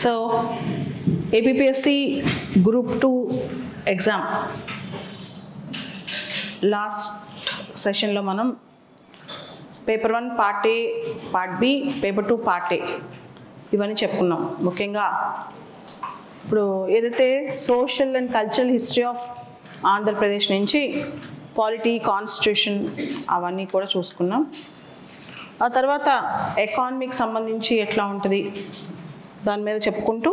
So, APPSC Group 2 exam last session lo manam paper 1 part A, part B, paper 2 part A ఇవన్నీ చెప్పుకున్నాం. ముఖ్యంగా ఇప్పుడు ఏదైతే social and cultural history of Andhra Pradesh నుంచి polity, constitution అవన్నీ కూడా చూసుకున్నాం. ఆ తర్వాత ఎకానమీకి సంబంధించి ఎట్లా ఉంటుంది దాని మీద చెప్పుకుంటూ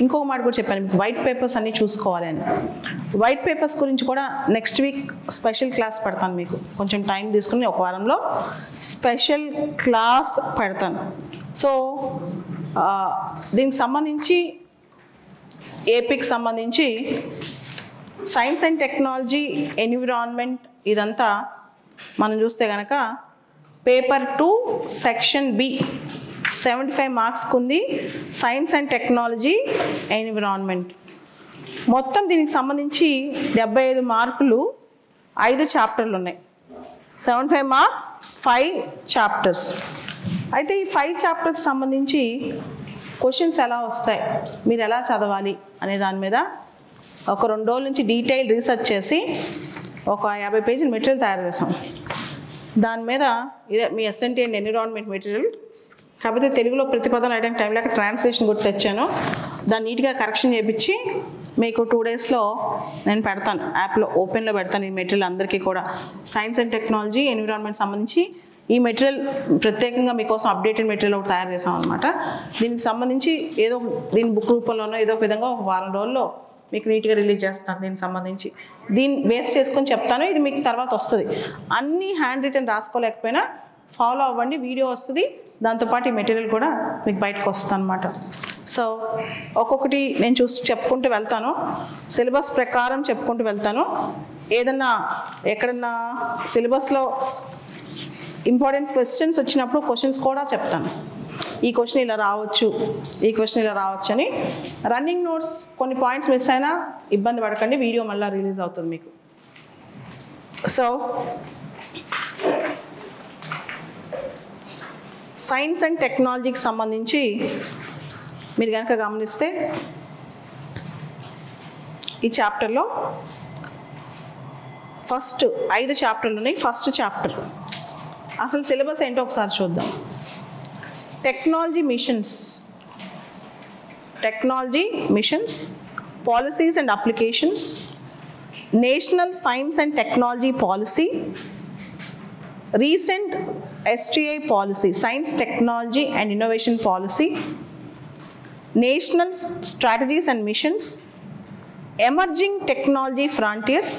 ఇంకొక మాట కూడా చెప్పాను, మీకు వైట్ పేపర్స్ అన్నీ చూసుకోవాలి అని. వైట్ పేపర్స్ గురించి కూడా నెక్స్ట్ వీక్ స్పెషల్ క్లాస్ పెడతాను. మీకు కొంచెం టైం తీసుకుని ఒక వారంలో స్పెషల్ క్లాస్ పెడతాను. సో దీనికి సంబంధించి ఏపీకి సంబంధించి సైన్స్ అండ్ టెక్నాలజీ, ఎన్విరాన్మెంట్ ఇదంతా మనం చూస్తే కనుక పేపర్ 2 సెక్షన్ బి 75 మార్క్స్కి ఉంది. సైన్స్ అండ్ టెక్నాలజీ, ఎన్విరాన్మెంట్ మొత్తం దీనికి సంబంధించి 75 మార్కులు, 5 చాప్టర్లు ఉన్నాయి. 75 మార్క్స్, 5 చాప్టర్స్. అయితే ఈ 5 చాప్టర్కి సంబంధించి క్వశ్చన్స్ ఎలా వస్తాయి, మీరు ఎలా చదవాలి అనే దాని మీద ఒక 2 రోజుల నుంచి డీటెయిల్ రీసెర్చ్ చేసి ఒక 50 పేజీల మెటీరియల్ తయారు చేసాం. దాని మీద ఇదే మీ ఎస్ఎన్టీ అండ్ ఎన్విరాన్మెంట్ మెటీరియల్. కాకపోతే తెలుగులో ప్రతిపదం రాయడానికి టైం లేక ట్రాన్స్లేషన్ కూడా తెచ్చాను. దాన్ని నీట్గా కరెక్షన్ చేయించి మీకు 2 డేస్లో నేను పెడతాను, యాప్లో ఓపెన్లో పెడతాను ఈ మెటీరియల్ అందరికీ కూడా. సైన్స్ అండ్ టెక్నాలజీ, ఎన్విరాన్మెంట్ సంబంధించి ఈ మెటీరియల్ ప్రత్యేకంగా మీకోసం అప్డేటెడ్ మెటీరియల్ ఒకటి తయారు చేసాం అనమాట. దీనికి సంబంధించి ఏదో దీని బుక్ రూపంలోనో ఏదో ఒక విధంగా ఒక వారం రోజుల్లో మీకు నీట్గా రిలీజ్ చేస్తాను. దీనికి సంబంధించి దీన్ని బేస్ చేసుకొని చెప్తాను, ఇది మీకు తర్వాత వస్తుంది. అన్నీ హ్యాండ్ రిటర్న్ రాసుకోలేకపోయినా ఫాలో అవ్వండి, వీడియో వస్తుంది, దాంతోపాటు ఈ మెటీరియల్ కూడా మీకు బయటకు వస్తుంది అనమాట. సో ఒక్కొక్కటి నేను చెప్పుకుంటూ వెళ్తాను, సిలబస్ ప్రకారం చెప్పుకుంటూ వెళ్తాను. ఏదన్నా ఎక్కడన్నా సిలబస్లో ఇంపార్టెంట్ క్వశ్చన్స్ వచ్చినప్పుడు క్వశ్చన్స్ కూడా చెప్తాను. ఈ క్వశ్చన్ ఇలా రావచ్చు, ఈ క్వశ్చన్ ఇలా రావచ్చు అని. రన్నింగ్ నోట్స్ కొన్ని పాయింట్స్ మిస్ అయినా ఇబ్బంది పడకండి, వీడియో మళ్ళీ రిలీజ్ అవుతుంది మీకు. సో సైన్స్ అండ్ టెక్నాలజీకి సంబంధించి మీరు కనుక గమనిస్తే ఈ చాప్టర్లో ఫస్ట్ 5 చాప్టర్లు ఉన్నాయి. ఫస్ట్ చాప్టర్ అసలు సిలబస్ ఏంటో ఒకసారి చూద్దాం. Technology machines, policies and applications, national science and technology policy, recent STI policy, science technology and innovation policy, national strategies and machines, emerging technology frontiers,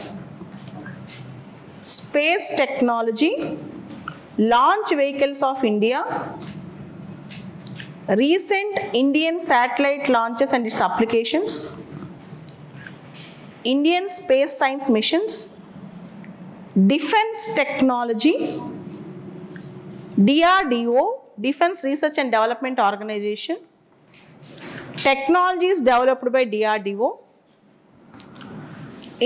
space technology, launch vehicles of India, recent Indian satellite launches and its applications, Indian space science missions, defense technology, DRDO, Defense Research and Development Organization, technologies developed by DRDO,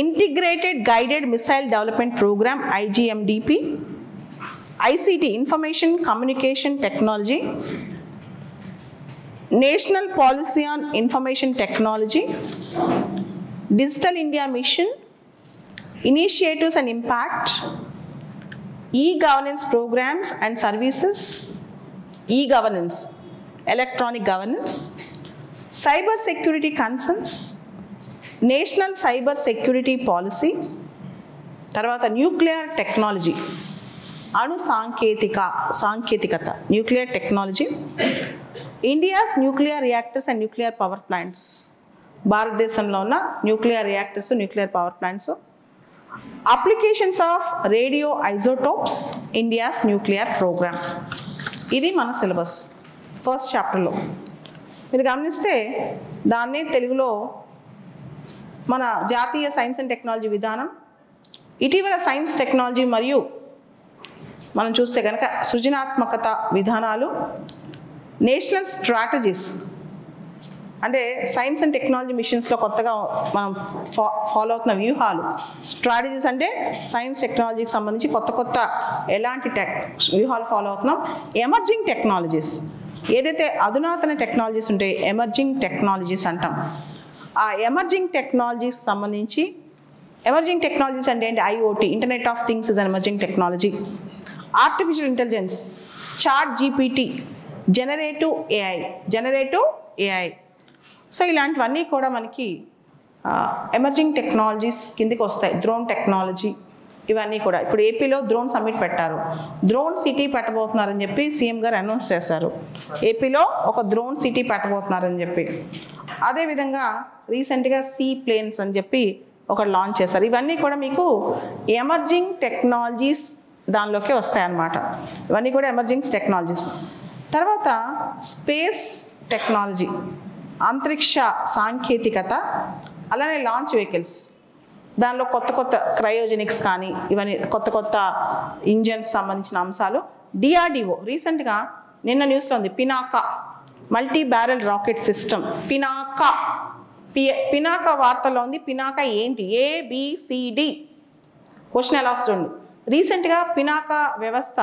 Integrated Guided Missile Development Program IGMDP, ICT, Information Communication Technology, National Policy on Information Technology, Digital India Mission, Initiatives and Impact, E-Governance Programs and Services, E-Governance, Electronic Governance, Cyber Security Concerns, National Cyber Security Policy, తర్వాత nuclear technology, అణు సాంకేతికత, nuclear technology, India's nuclear reactors and nuclear power plants, భారతదేశంలో ఉన్న nuclear reactors, nuclear power plants, applications of radio isotopes, India's nuclear program. ఇది మన syllabus first చాప్టర్లో. మీరు గమనిస్తే దాన్నే తెలుగులో మన జాతీయ సైన్స్ అండ్ టెక్నాలజీ విధానం, ఇటీవల సైన్స్ టెక్నాలజీ మరియు మనం చూస్తే కనుక సృజనాత్మకత విధానాలు, నేషనల్ స్ట్రాటజీస్ అంటే సైన్స్ అండ్ టెక్నాలజీ మిషన్స్లో కొత్తగా మనం ఫాలో అవుతున్న వ్యూహాలు, స్ట్రాటజీస్ అంటే సైన్స్ టెక్నాలజీకి సంబంధించి కొత్త ఎలాంటి వ్యూహాలు ఫాలో అవుతున్నాం. ఎమర్జింగ్ టెక్నాలజీస్, ఏదైతే అధునాతన టెక్నాలజీస్ ఉంటాయి ఎమర్జింగ్ టెక్నాలజీస్ అంటాం. ఆ ఎమర్జింగ్ టెక్నాలజీస్ సంబంధించి, ఎమర్జింగ్ టెక్నాలజీస్ అంటే ఏంటి? IoT, internet of things is an emerging technology. Artificial intelligence, chat GPT, generative AI. So ఇలాంటివన్నీ కూడా మనకి ఎమర్జింగ్ టెక్నాలజీస్ కిందకి వస్తాయి. డ్రోన్ టెక్నాలజీ, ఇవన్నీ కూడా. ఇప్పుడు ఏపీలో డ్రోన్ సమ్మిట్ పెట్టారు, డ్రోన్ సిటీ పెట్టబోతున్నారని చెప్పి సీఎం గారు అనౌన్స్ చేశారు. ఏపీలో ఒక డ్రోన్ సిటీ పెట్టబోతున్నారని చెప్పి. అదేవిధంగా రీసెంట్గా సీ ప్లేన్స్ అని చెప్పి ఒకటి లాంచ్ చేశారు. ఇవన్నీ కూడా మీకు ఎమర్జింగ్ టెక్నాలజీస్ దానిలోకి వస్తాయన్నమాట. ఇవన్నీ కూడా ఎమర్జింగ్ టెక్నాలజీస్. తర్వాత స్పేస్ టెక్నాలజీ, అంతరిక్ష సాంకేతికత, అలానే లాంచ్ వెహికల్స్, దానిలో కొత్త క్రయోజెనిక్స్ కానీ ఇవన్నీ కొత్త ఇంజన్స్ సంబంధించిన అంశాలు. DRDO రీసెంట్గా నిన్న న్యూస్లో ఉంది, Pinaka multi barrel rocket system. Pinaka వార్తల్లో ఉంది. పినాకా ఏంటి? ABCD క్వశ్చన్ ఎలా వస్తుంది? రీసెంట్గా పినాకా వ్యవస్థ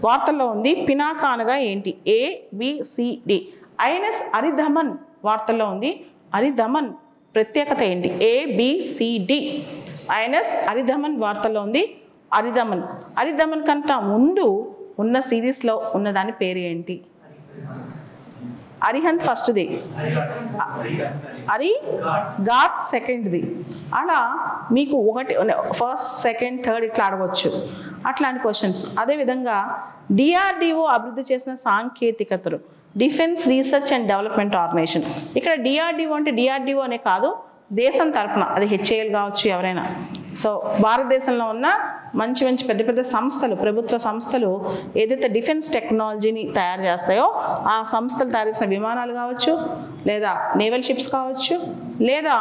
వార్తల్లో ఉంది. పినాకా అనగా ఏంటి? ABCD. INS అరిధమన్ వార్తల్లో ఉంది. అరిధమన్ ప్రత్యేకత ఏంటి? ABCD. INS అరిధమన్ వార్తల్లో ఉంది. అరిధమన్ కంటే ముందు ఉన్న సిరీస్లో ఉన్నదాని పేరు ఏంటి? అరిహంత్ ఫస్ట్ది, అరిఘాత్ సెకండ్ది. అలా మీకు ఒకటి ఫస్ట్, సెకండ్, థర్డ్ ఇట్లా అడగవచ్చు, అట్లాంటి క్వశ్చన్స్. అదేవిధంగా DRDO అభివృద్ధి చేసిన సాంకేతికతలు, defence research and development organisation. ఇక్కడ DRDO అంటే DRDO అనే కాదు, దేశం తరపున, అది HAL కావచ్చు ఎవరైనా. సో భారతదేశంలో ఉన్న మంచి పెద్ద సంస్థలు, ప్రభుత్వ సంస్థలు ఏదైతే డిఫెన్స్ టెక్నాలజీని తయారు చేస్తాయో ఆ సంస్థలు తయారు చేసిన విమానాలు కావచ్చు, లేదా నేవల్ షిప్స్ కావచ్చు, లేదా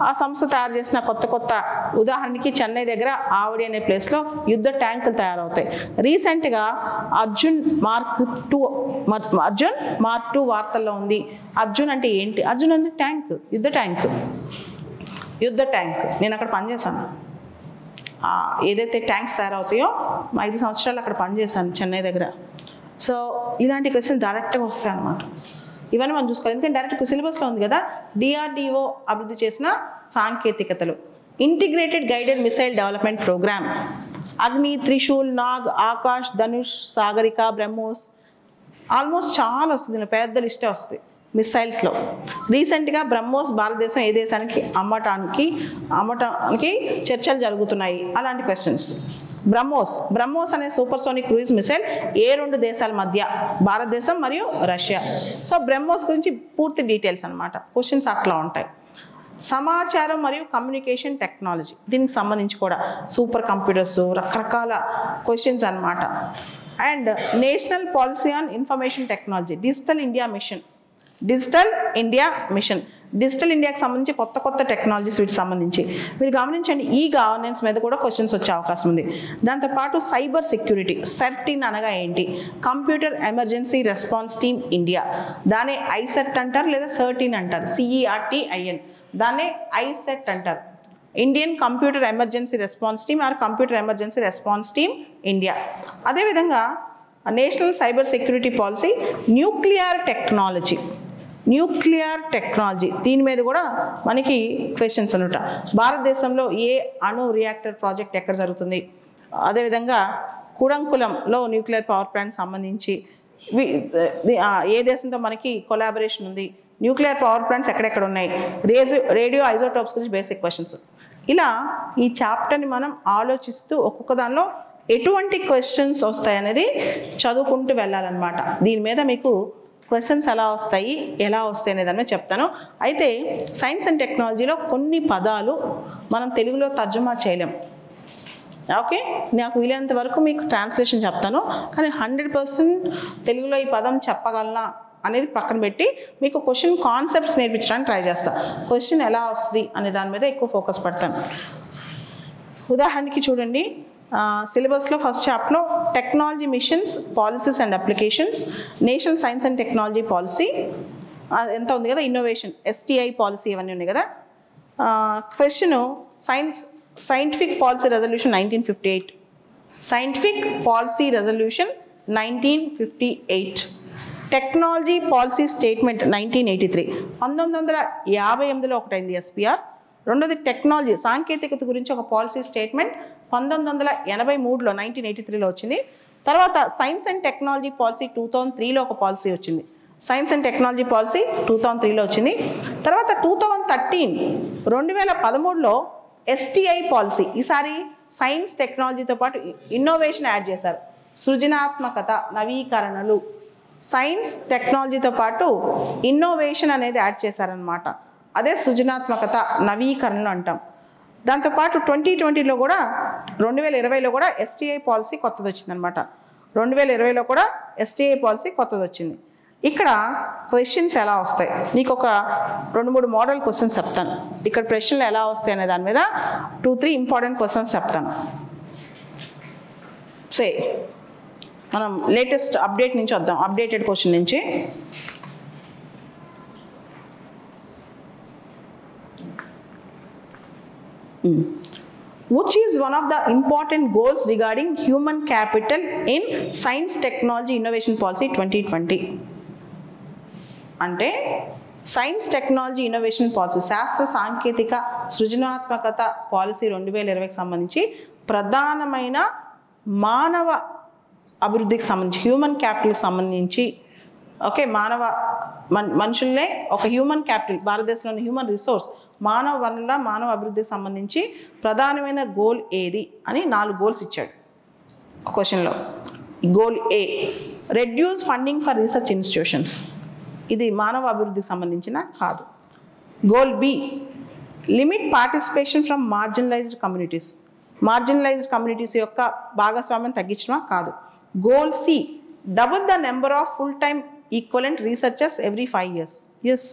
ఆ సంస్థ తయారు చేసిన కొత్త ఉదాహరణకి చెన్నై దగ్గర ఆవడి అనే ప్లేస్లో యుద్ధ ట్యాంకులు తయారవుతాయి. రీసెంట్గా అర్జున్ మార్క్ 2 వార్తల్లో ఉంది. అర్జున్ అంటే ఏంటి? అర్జున్ అంటే ట్యాంక్, యుద్ధ ట్యాంక్. నేను అక్కడ పనిచేశాను. ఏదైతే ట్యాంక్స్ తయారవుతాయో 5 సంవత్సరాలు అక్కడ పనిచేశాను చెన్నై దగ్గర. సో ఇలాంటి క్వశ్చన్ డైరెక్ట్గా వస్తాయి అన్నమాట. ఇవన్నీ మనం చూసుకోవాలి, ఎందుకంటే డైరెక్ట్ సిలబస్లో ఉంది కదా. DRDO అభివృద్ధి చేసిన సాంకేతికతలు, integrated guided missile development programme, Agni, Trishul, Nag, Akash, Dhanush, Sagarika, BrahMos, almost చాలా వస్తుంది, పెద్ద లిస్టే వస్తుంది మిసైల్స్లో. రీసెంట్గా బ్రహ్మోస్ భారతదేశం ఏ దేశానికి అమ్మటానికి చర్చలు జరుగుతున్నాయి, అలాంటి క్వశ్చన్స్. బ్రహ్మోస్ అనే సూపర్సోనిక్ క్రూయిజ్ మిసైల్ ఏ 2 దేశాల మధ్య? భారతదేశం మరియు రష్యా. సో బ్రహ్మోస్ గురించి పూర్తి డీటెయిల్స్ అనమాట, క్వశ్చన్స్ అట్లా ఉంటాయి. సమాచారం మరియు కమ్యూనికేషన్ టెక్నాలజీ, దీనికి సంబంధించి కూడా సూపర్ కంప్యూటర్స్, రకరకాల క్వశ్చన్స్ అనమాట. And national policy on information technology, digital India mission, digital ఇండియాకి సంబంధించి కొత్త టెక్నాలజీస్ వీటికి సంబంధించి మీరు గమనించండి. ఈ గవర్నెన్స్ మీద కూడా క్వశ్చన్స్ వచ్చే అవకాశం ఉంది. దాంతోపాటు సైబర్ సెక్యూరిటీ, CERT-IN అనగా ఏంటి? Computer emergency response team India, దాన్ని ICERT అంటారు లేదా CERT-IN అంటారు, CERT-IN, దాన్నే ICET అంటారు. Indian computer emergency response team or computer emergency response team India. అదేవిధంగా national cyber security policy, nuclear technology, దీని మీద కూడా మనకి క్వశ్చన్స్ అనమాట. భారతదేశంలో ఏ అణు రియాక్టర్ ప్రాజెక్ట్ ఎక్కడ జరుగుతుంది? అదేవిధంగా కుడంకులంలో న్యూక్లియర్ పవర్ ప్లాంట్ సంబంధించి ఏ దేశంతో మనకి కొలాబరేషన్ ఉంది? న్యూక్లియర్ పవర్ ప్లాంట్స్ ఎక్కడెక్కడ ఉన్నాయి? రేడియో ఐసోటోప్స్ గురించి బేసిక్ క్వశ్చన్స్. ఇలా ఈ చాప్టర్ని మనం ఆలోచిస్తూ ఒక్కొక్క దానిలో ఎటువంటి క్వశ్చన్స్ వస్తాయనేది చదువుకుంటూ వెళ్ళాలన్నమాట. దీని మీద మీకు క్వశ్చన్స్ ఎలా వస్తాయి అనే దాని మీద చెప్తాను. అయితే సైన్స్ అండ్ టెక్నాలజీలో కొన్ని పదాలు మనం తెలుగులో తర్జుమా చేయలేం. ఓకే, నాకు వీలైనంత వరకు మీకు ట్రాన్స్లేషన్ చెప్తాను, కానీ 100% తెలుగులో ఈ పదం చెప్పగలనా అనేది పక్కన పెట్టి మీకు క్వశ్చన్ కాన్సెప్ట్స్ నేర్పించడానికి ట్రై చేస్తాను. క్వశ్చన్ ఎలా వస్తుంది అనే దాని మీద ఎక్కువ ఫోకస్ పెడతాను. ఉదాహరణకి చూడండి, సిలబస్లో ఫస్ట్ చాప్టర్లో technology machines, policies and applications, national science and technology policy, ఎంత ఉంది కదా, ఇన్నోవేషన్, STI పాలసీ ఇవన్నీ ఉన్నాయి కదా. Question scientific policy resolution 1958, scientific policy resolution 1958, technology policy statement 1983, 1958లో ఒకటైంది SPR. రెండోది టెక్నాలజీ సాంకేతికత గురించి ఒక పాలసీ స్టేట్మెంట్ 1983లో 1983లో వచ్చింది. తర్వాత సైన్స్ అండ్ టెక్నాలజీ పాలసీ 2003లో ఒక పాలసీ వచ్చింది. సైన్స్ అండ్ టెక్నాలజీ పాలసీ 2003లో వచ్చింది. తర్వాత 2013లో STI పాలసీ. ఈసారి సైన్స్ టెక్నాలజీతో పాటు ఇన్నోవేషన్ యాడ్ చేశారు. సృజనాత్మకత, నవీకరణలు, సైన్స్ టెక్నాలజీతో పాటు ఇన్నోవేషన్ అనేది యాడ్ చేశారనమాట. అదే సృజనాత్మకత, నవీకరణలు అంటాం. దాంతోపాటు 2020లో కూడా 2020లో కూడా STI పాలసీ కొత్తది వచ్చిందనమాట. 2020లో కూడా STI పాలసీ కొత్తది వచ్చింది. ఇక్కడ క్వశ్చన్స్ ఎలా వస్తాయి, నీకు ఒక 2-3 మోడల్ క్వశ్చన్స్ చెప్తాను. ఇక్కడ ప్రశ్నలు ఎలా వస్తాయి అనే దాని మీద 2-3 ఇంపార్టెంట్ క్వశ్చన్స్ చెప్తాను. మనం లేటెస్ట్ అప్డేట్ నుంచి వద్దాం, అప్డేటెడ్ క్వశ్చన్ నుంచి. Which is one of the important goals regarding human capital in Science, Technology, Innovation Policy 2020? అంటే సైన్స్ టెక్నాలజీ ఇన్నోవేషన్ పాలసీ, శాస్త్ర సాంకేతిక సృజనాత్మకత పాలసీ 2020కి సంబంధించి ప్రధానమైన మానవ అభివృద్ధికి సంబంధించి, హ్యూమన్ క్యాపిటల్కి సంబంధించి, ఓకే, మనుషుల్లే ఒక హ్యూమన్ క్యాపిటల్, భారతదేశంలోని హ్యూమన్ రిసోర్స్, మానవ వనరుల మానవ అభివృద్ధికి సంబంధించి ప్రధానమైన గోల్ ఏది అని 4 గోల్స్ ఇచ్చాడు క్వశ్చన్లో. Goal A, reduce funding for research institutions. ఇది మానవ అభివృద్ధికి సంబంధించిన కాదు. Goal B, limit participation from marginalised communities. Marginalised communities యొక్క భాగస్వామ్యం తగ్గించడమా కాదు. Goal C, double the number of full time equivalent researchers every 5 years. Yes,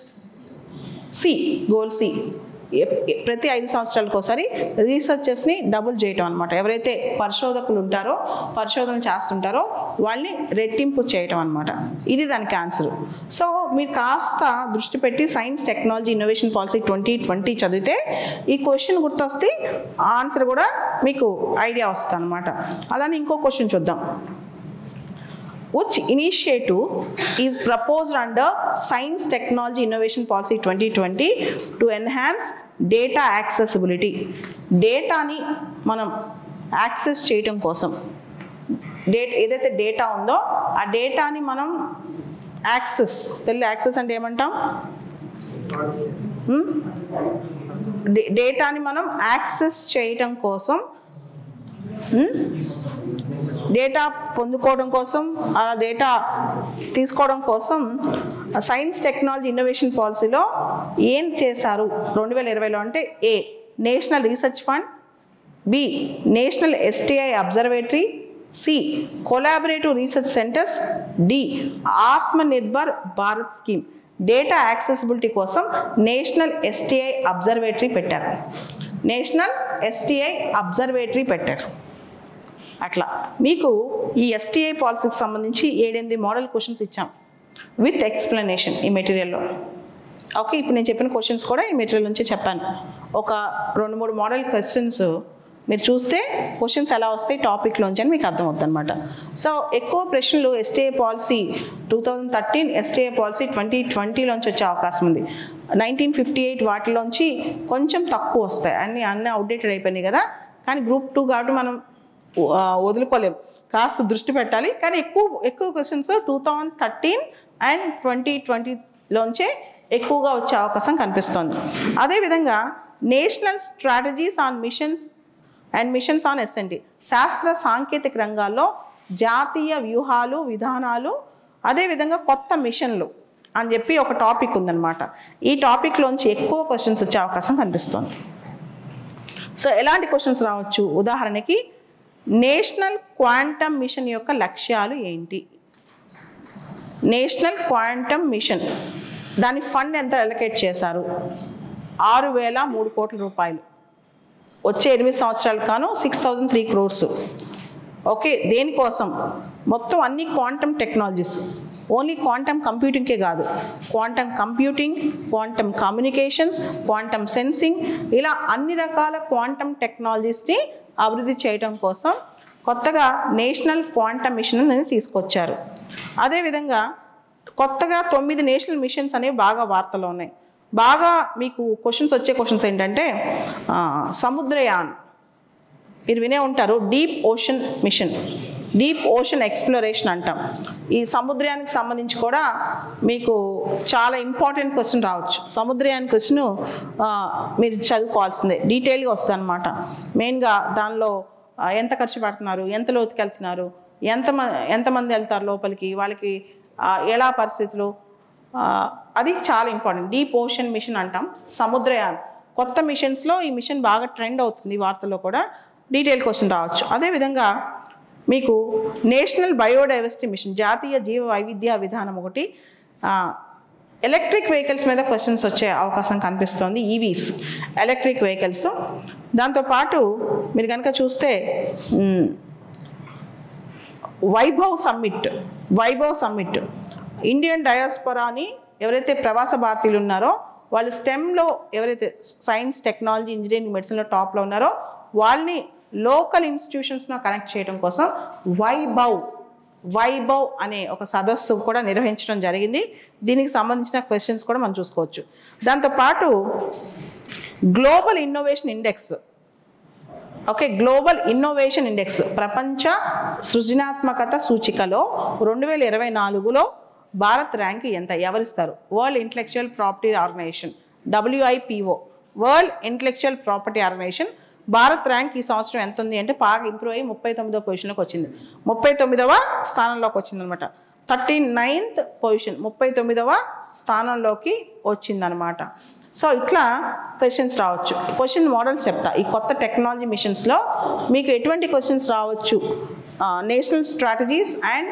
C, goal C. ప్రతి 5 సంవత్సరాలకు ఒకసారి రీసెర్చర్స్ని డబుల్ చేయటం అనమాట. ఎవరైతే పరిశోధకులు ఉంటారో, పరిశోధనలు చేస్తుంటారో వాళ్ళని రెట్టింపు చేయటం అనమాట. ఇది దానికి ఆన్సర్. సో మీరు కాస్త దృష్టి పెట్టి సైన్స్ టెక్నాలజీ ఇన్నోవేషన్ పాలసీ 2020 చదివితే ఈ క్వశ్చన్ గుర్తొస్తే ఆన్సర్ కూడా మీకు ఐడియా వస్తుంది అనమాట. అలానే ఇంకో క్వశ్చన్ చూద్దాం. Which initiative is proposed under Science, Technology, Innovation Policy 2020 to enhance data accessibility? డేటాని మనం యాక్సెస్ చేయటం కోసం, ఏదైతే డేటా ఉందో ఆ డేటాని మనం యాక్సెస్ అంటే ఏమంటాం? డేటాని మనం యాక్సెస్ చేయటం కోసం, డేటా పొందుకోవడం కోసం, ఆ డేటా తీసుకోవడం కోసం సైన్స్ టెక్నాలజీ ఇన్నోవేషన్ పాలసీలో ఏం చేశారు 2020లో అంటే A, national research fund, B, national STI observatory, C, collaborative research centres, D, Atmanirbhar Bharat scheme. Data accessibility కోసం నేషనల్ STI అబ్జర్వేటరీ పెట్టారు. నేషనల్ STI అబ్జర్వేటరీ పెట్టారు. అట్లా మీకు ఈ STI పాలసీకి సంబంధించి 7-8 మోడల్ క్వశ్చన్స్ ఇచ్చాం విత్ ఎక్స్ప్లెనేషన్ ఈ మెటీరియల్లో. ఓకే, ఇప్పుడు నేను చెప్పిన క్వశ్చన్స్ కూడా ఈ మెటీరియల్ నుంచి చెప్పాను. ఒక 2-3 మోడల్ క్వశ్చన్స్ మీరు చూస్తే క్వశ్చన్స్ ఎలా వస్తాయి టాపిక్లోంచి అని మీకు అర్థమవుతుంది అనమాట. సో ఎక్కువ ప్రశ్నలు STI పాలసీ 2013, STI పాలసీ 2020లోంచి వచ్చే అవకాశం ఉంది. 1958 వాటిలోంచి కొంచెం తక్కువ వస్తాయి, అన్నీ అవుట్డేటెడ్ అయిపోయినాయి కదా. కానీ గ్రూప్ 2 కాబట్టి మనం వదులుకోలేం, కాస్త దృష్టి పెట్టాలి. కానీ ఎక్కువ క్వశ్చన్స్ 2013 అండ్ 2020లోంచే ఎక్కువగా వచ్చే అవకాశం కనిపిస్తోంది. అదేవిధంగా national strategies on machines on S&T, శాస్త్ర సాంకేతిక రంగాల్లో జాతీయ వ్యూహాలు, విధానాలు, అదేవిధంగా కొత్త మిషన్లు అని చెప్పి ఒక టాపిక్ ఉందన్నమాట. ఈ టాపిక్లోంచి ఎక్కువ క్వశ్చన్స్ వచ్చే అవకాశం కనిపిస్తోంది. సో ఎలాంటి క్వశ్చన్స్ రావచ్చు? ఉదాహరణకి నేషనల్ క్వాంటమ్ మిషన్ యొక్క లక్ష్యాలు ఏంటి? నేషనల్ క్వాంటమ్ మిషన్ దాని ఫండ్ ఎంత అలొకేట్ చేశారు? 6,003 కోట్ల రూపాయలు. వచ్చే 8 సంవత్సరాలు కాను 6,003 crores. ఓకే, దేనికోసం? మొత్తం అన్ని క్వాంటమ్ టెక్నాలజీస్, ఓన్లీ క్వాంటమ్ కంప్యూటింగ్కే కాదు, quantum computing, quantum communications, quantum sensing, ఇలా అన్ని రకాల క్వాంటమ్ టెక్నాలజీస్ని అభివృద్ధి చేయడం కోసం కొత్తగా నేషనల్ క్వాంటమ్ మిషన్ అనేది తీసుకొచ్చారు. అదేవిధంగా కొత్తగా 9 నేషనల్ మిషన్స్ అనేవి బాగా వార్తలో ఉన్నాయి. బాగా మీకు వచ్చే క్వశ్చన్స్ ఏంటంటే సముద్రయాన్, మీరు వినే ఉంటారు, deep ocean mission, deep ocean exploration అంటాం. ఈ సముద్రయానికి సంబంధించి కూడా మీకు చాలా ఇంపార్టెంట్ క్వశ్చన్ రావచ్చు. సముద్రయాన్ క్వశ్చన్ మీరు చదువుకోవాల్సిందే, డీటెయిల్గా వస్తుంది అనమాట. మెయిన్గా దానిలో ఎంత ఖర్చు పెడుతున్నారు, ఎంత లోతుకి వెళ్తున్నారు, ఎంతమంది వెళ్తారు లోపలికి, వాళ్ళకి ఎలా పరిస్థితులు, అది చాలా ఇంపార్టెంట్. డీప్ ఓషన్ మిషన్ అంటాం. సముద్రయాన్ కొత్త మిషన్స్లో ఈ మిషన్ బాగా ట్రెండ్ అవుతుంది, వార్తల్లో కూడా డీటెయిల్ క్వశ్చన్ రావచ్చు. అదేవిధంగా మీకు నేషనల్ బయోడైవర్సిటీ మిషన్, జాతీయ జీవ వైవిధ్య విధానం ఒకటి. ఎలక్ట్రిక్ వెహికల్స్ మీద క్వశ్చన్స్ వచ్చే అవకాశం కనిపిస్తోంది, ఈవీస్, ఎలక్ట్రిక్ వెహికల్స్. దాంతోపాటు మీరు కనుక చూస్తే వైభవ్ సమ్మిట్ ఇండియన్ డయాస్పొరాని ఎవరైతే ప్రవాస భారతీయులు ఉన్నారో వాళ్ళు స్టెమ్లో ఎవరైతే సైన్స్, టెక్నాలజీ, ఇంజనీరింగ్, మెడిసిన్లో టాప్లో ఉన్నారో వాళ్ళని లోకల్ ఇన్స్టిట్యూషన్స్లో కనెక్ట్ చేయడం కోసం వైభవ్ అనే ఒక సదస్సు కూడా నిర్వహించడం జరిగింది. దీనికి సంబంధించిన క్వశ్చన్స్ కూడా మనం చూసుకోవచ్చు. దాంతోపాటు global innovation index, global innovation index ప్రపంచ సృజనాత్మకత సూచికలో 2024లో భారత్ ర్యాంక్ ఎంత, ఎవరిస్తారు? World intellectual property organisation, WIPO, world intellectual property organisation. Bharat rank ఈ సంవత్సరం ఎంత ఉంది అంటే బాగా ఇంప్రూవ్ అయ్యి 39వ పొజిషన్లోకి వచ్చింది, 39వ స్థానంలోకి వచ్చింది అనమాట. 39th పొజిషన్, 39వ స్థానంలోకి వచ్చిందనమాట. సో ఇట్లా క్వశ్చన్స్ రావచ్చు. క్వశ్చన్ మోడల్స్ చెప్తా. ఈ కొత్త టెక్నాలజీ మిషన్స్లో మీకు ఎటువంటి క్వశ్చన్స్ రావచ్చు, నేషనల్ స్ట్రాటజీస్ అండ్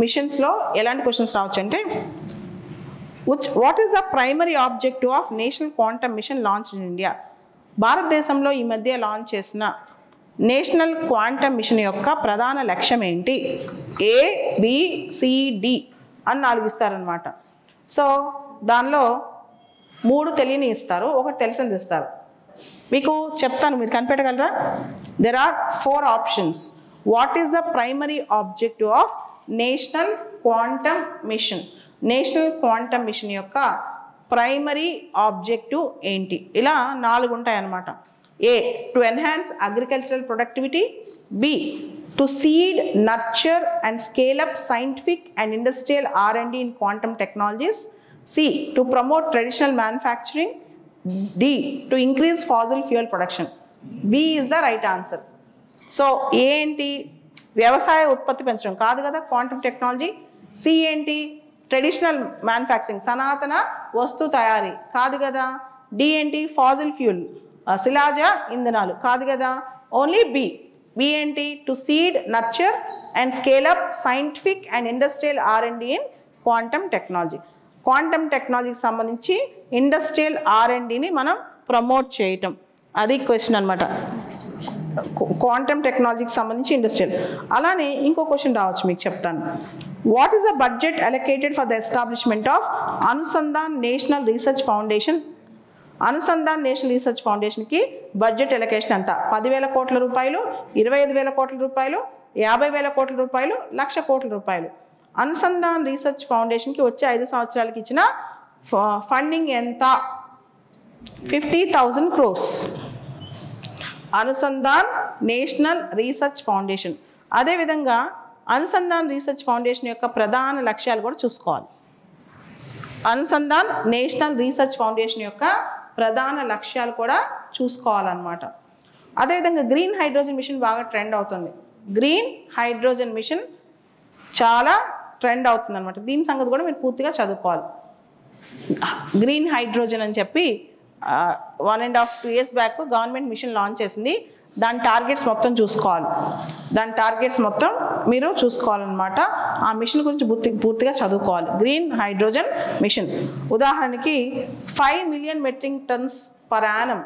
మిషన్స్లో ఎలాంటి క్వశ్చన్స్ రావచ్చు అంటే, what is the primary objective of national quantum mission launch in India? భారతదేశంలో ఈ మధ్య లాంచ్ చేసిన నేషనల్ క్వాంటమ్ మిషన్ యొక్క ప్రధాన లక్ష్యం ఏంటి? ABCD అని 4 ఇస్తారనమాట. సో దానిలో 3 తెలియని ఇస్తారు, 1 తెలిసింది ఇస్తారు. మీకు చెప్తాను, మీరు కనిపెట్టగలరా? There are 4 options. What is the primary objective of national quantum mission? National quantum mission యొక్క ప్రైమరీ ఆబ్జెక్టివ్ ఏంటి? ఇలా 4 ఉంటాయి అన్నమాట. A, to enhance agricultural productivity. B, to seed, nurture and scale up scientific and industrial R&D in quantum technologies. C, to promote traditional manufacturing. D, to increase fossil fuel production. B is the right answer. So ఏంటి? వ్యవసాయ ఉత్పత్తి పెంచడం కాదు కదా quantum technology. C ఏంటి? Traditional manufacturing, సనాతన వస్తు తయారీ కాదు కదా. D ఏంటి? ఫాసిల్ ఫ్యూల్, శిలాజ ఇంధనాలు కాదు కదా. ఓన్లీ B ఏంటి? To seed, nurture and scale up scientific and industrial R&D in quantum technology. Quantum టెక్నాలజీకి సంబంధించి ఇండస్ట్రియల్ R&Dని మనం ప్రమోట్ చేయటం, అది క్వశ్చన్ అనమాట. క్వాంటమ్ టెక్నాలజీకి సంబంధించి ఇండస్ట్రియల్. అలానే ఇంకో క్వశ్చన్ రావచ్చు, మీకు చెప్తాను. What is the budget allocated for the establishment of Anusandhan national research foundation? Anusandhan national research ఫౌండేషన్కి బడ్జెట్ ఎలొకేషన్ ఎంత? 10,000 కోట్ల రూపాయలు, 25,000 కోట్ల రూపాయలు, 50,000 కోట్ల రూపాయలు, 1,00,000 కోట్ల రూపాయలు. అనుసంధాన్ రీసెర్చ్ ఫౌండేషన్కి వచ్చే 5 సంవత్సరాలకి ఇచ్చిన ఫండింగ్ ఎంత? 50,000 crores. Anusandhan national research foundation. అదేవిధంగా అనుసంధాన్ రీసెర్చ్ ఫౌండేషన్ యొక్క ప్రధాన లక్ష్యాలు కూడా చూసుకోవాలి. అనుసంధాన్ నేషనల్ రీసెర్చ్ ఫౌండేషన్ యొక్క ప్రధాన లక్ష్యాలు కూడా చూసుకోవాలన్నమాట. అదేవిధంగా గ్రీన్ హైడ్రోజన్ మిషన్ బాగా ట్రెండ్ అవుతుంది. గ్రీన్ హైడ్రోజన్ మిషన్ చాలా ట్రెండ్ అవుతుంది అనమాట. దీని సంగతి కూడా మీరు పూర్తిగా చదువుకోవాలి. గ్రీన్ హైడ్రోజన్ అని చెప్పి 1.5-2 years back government machine launch చేసింది. దాని టార్గెట్స్ మొత్తం చూసుకోవాలి. దాని టార్గెట్స్ మొత్తం మీరు చూసుకోవాలన్నమాట. ఆ మిషన్ గురించి పూర్తిగా చదువుకోవాలి. గ్రీన్ హైడ్రోజన్ మిషన్ ఉదాహరణకి 5 million metric tons per annum,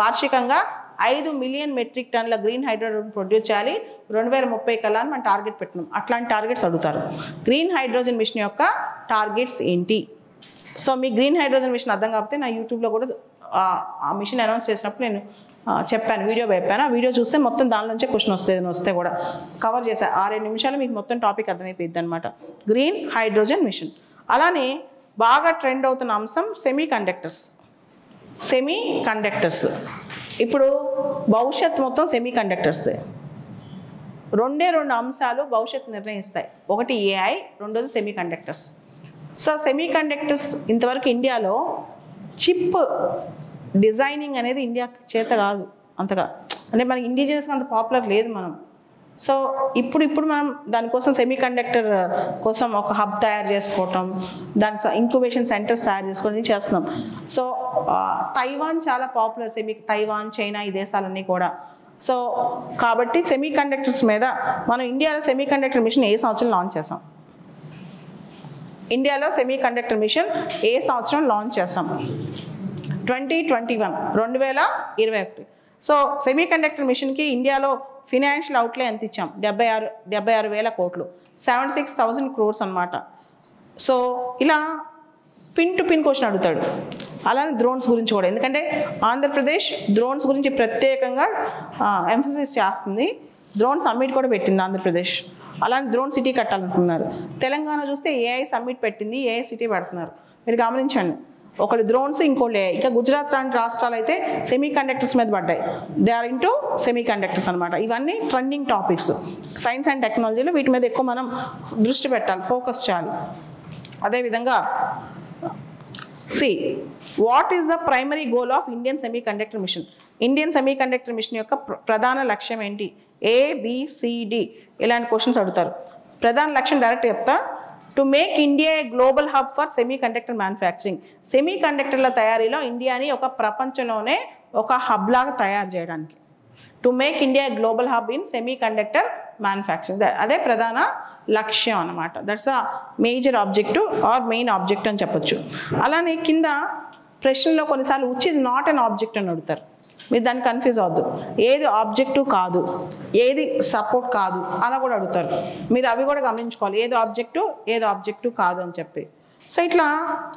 వార్షికంగా 5 million మెట్రిక్ టన్నుల గ్రీన్ హైడ్రోజన్ ప్రొడ్యూస్ చేయాలి. 2030 కల్లా అని మనం టార్గెట్ పెట్టినాం. అట్లాంటి టార్గెట్స్ అడుగుతారు. గ్రీన్ హైడ్రోజన్ మిషన్ యొక్క టార్గెట్స్ ఏంటి? సో మీ గ్రీన్ హైడ్రోజన్ మిషన్ అర్థం కాకపోతే నా యూట్యూబ్లో కూడా ఆ మిషన్ అనౌన్స్ చేసినప్పుడు నేను చెప్పాను, వీడియో చెప్పాను. ఆ వీడియో చూస్తే మొత్తం దాని నుంచే క్వశ్చన్ వస్తే కూడా కవర్ చేశాను. 6-7 నిమిషాలు మీకు మొత్తం టాపిక్ అర్థమైపోయింది అనమాట. Green hydrogen mission. అలానే బాగా ట్రెండ్ అవుతున్న అంశం సెమీ కండక్టర్స్. ఇప్పుడు భవిష్యత్ మొత్తం సెమీ కండక్టర్సే. 2 అంశాలు భవిష్యత్తు నిర్ణయిస్తాయి. ఒకటి ఏఐ, రెండోది semi conductors. So semi conductors ఇంతవరకు ఇండియాలో చిప్ డిజైనింగ్ అనేది ఇండియా చేత కాదు అంతగా, అంటే మనకి ఇండిజినస్గా అంత పాపులర్ లేదు మనం. సో ఇప్పుడు మనం దానికోసం సెమీ కండక్టర్ కోసం ఒక హబ్ తయారు చేసుకోవటం, దానికి ఇంక్యుబేషన్ సెంటర్స్ తయారు చేసుకోవడం చేస్తున్నాం. సో తైవాన్ చాలా పాపులర్, తైవాన్, చైనా ఈ దేశాలన్నీ కూడా. సో కాబట్టి సెమీ కండక్టర్స్ మీద మనం ఇండియాలో సెమీ కండక్టర్ మిషన్ ఏ సంవత్సరం లాంచ్ చేసాం? ఇండియాలో సెమీ కండక్టర్ మిషన్ ఏ సంవత్సరం లాంచ్ చేసాం? 2021. సో సెమీ కండక్టర్ మిషన్కి ఇండియాలో ఫినాన్షియల్ అవుట్లే ఎంత ఇచ్చాం? 76,000 కోట్లు, 76,000 crores అనమాట. సో ఇలా పిన్ టు పిన్ క్వశ్చన్ అడుగుతాడు. అలానే డ్రోన్స్ గురించి కూడా, ఎందుకంటే ఆంధ్రప్రదేశ్ డ్రోన్స్ గురించి ప్రత్యేకంగా ఎంఫసిస్ చేస్తుంది. డ్రోన్ సమ్మిట్ కూడా పెట్టింది ఆంధ్రప్రదేశ్. అలానే డ్రోన్ సిటీ కట్టాలనుకున్నారు. తెలంగాణ చూస్తే ఏఐ సమ్మిట్ పెట్టింది, ఏఐ సిటీ పెడుతున్నారు. మీరు గమనించండి, ఒకటి డ్రోన్స్, ఇంకోటి ఏఐ. ఇంకా గుజరాత్ లాంటి రాష్ట్రాలు అయితే సెమీ కండక్టర్స్ మీద పడ్డాయి. They are into semiconductors అనమాట. ఇవన్నీ ట్రెండింగ్ టాపిక్స్ సైన్స్ అండ్ టెక్నాలజీలో. వీటి మీద ఎక్కువ మనం దృష్టి పెట్టాలి, ఫోకస్ చేయాలి. అదేవిధంగా what is the primary goal of Indian semiconductor mission? Indian semiconductor mission యొక్క ప్రధాన లక్ష్యం ఏంటి? ABCD ఇలాంటి క్వశ్చన్స్ అడుగుతారు. ప్రధాన లక్ష్యం డైరెక్ట్ చెప్తా. To make India a global hub for semi conductor manufacturing. Semi కండక్టర్ల తయారీలో ఇండియాని ఒక ప్రపంచంలోనే ఒక హబ్ లాగా తయారు చేయడానికి. To make India global hub in semiconductor manufacturing, అదే ప్రధాన లక్ష్యం అనమాట. That's a major objective or main object అని చెప్పొచ్చు. అలానే కింద ప్రశ్నలో కొన్నిసార్లు which is not an object అని అడుగుతారు. మీరు దాన్ని కన్ఫ్యూజ్ అవ్వద్దు. ఏది ఆబ్జెక్టివ్ కాదు, ఏది సపోర్ట్ కాదు అలా కూడా అడుగుతారు. మీరు అవి కూడా గమనించుకోవాలి, ఏది ఆబ్జెక్టివ్ కాదు అని చెప్పి. సో ఇట్లా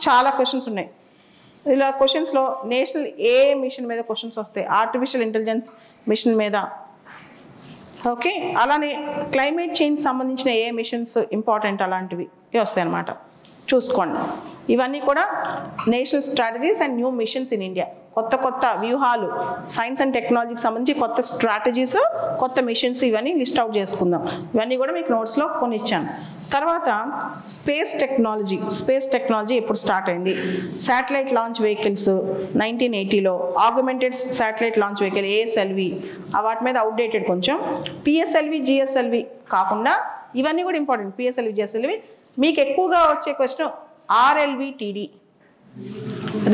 చాలా క్వశ్చన్స్ ఉన్నాయి. ఇలా క్వశ్చన్స్లో నేషనల్ ఏ మిషన్ మీద క్వశ్చన్స్ వస్తాయి, ఆర్టిఫిషియల్ ఇంటెలిజెన్స్ మిషన్ మీద. ఓకే, అలానే క్లైమేట్ చేంజ్ సంబంధించిన ఏ మిషన్స్ ఇంపార్టెంట్ అలాంటివి వస్తాయి అన్నమాట. చూసుకోండి. ఇవన్నీ కూడా national strategies and new machines in India. కొత్త వ్యూహాలు, సైన్స్ అండ్ టెక్నాలజీకి సంబంధించి కొత్త స్ట్రాటజీస్, కొత్త మిషన్స్, ఇవన్నీ లిస్ట్ అవుట్ చేసుకుందాం. ఇవన్నీ కూడా మీకు నోట్స్లో కొన్ని ఇచ్చాను. తర్వాత స్పేస్ టెక్నాలజీ ఎప్పుడు స్టార్ట్ అయింది? శాటిలైట్ లాంచ్ వెహికల్స్ 1980లో, augmented satellite launch vehicle ASLV, వాటి మీద అవుట్డేటెడ్ కొంచెం. PSLV, GSLV కాకుండా ఇవన్నీ కూడా ఇంపార్టెంట్. PSLV, GSLV. మీకు ఎక్కువగా వచ్చే question RLV-TD,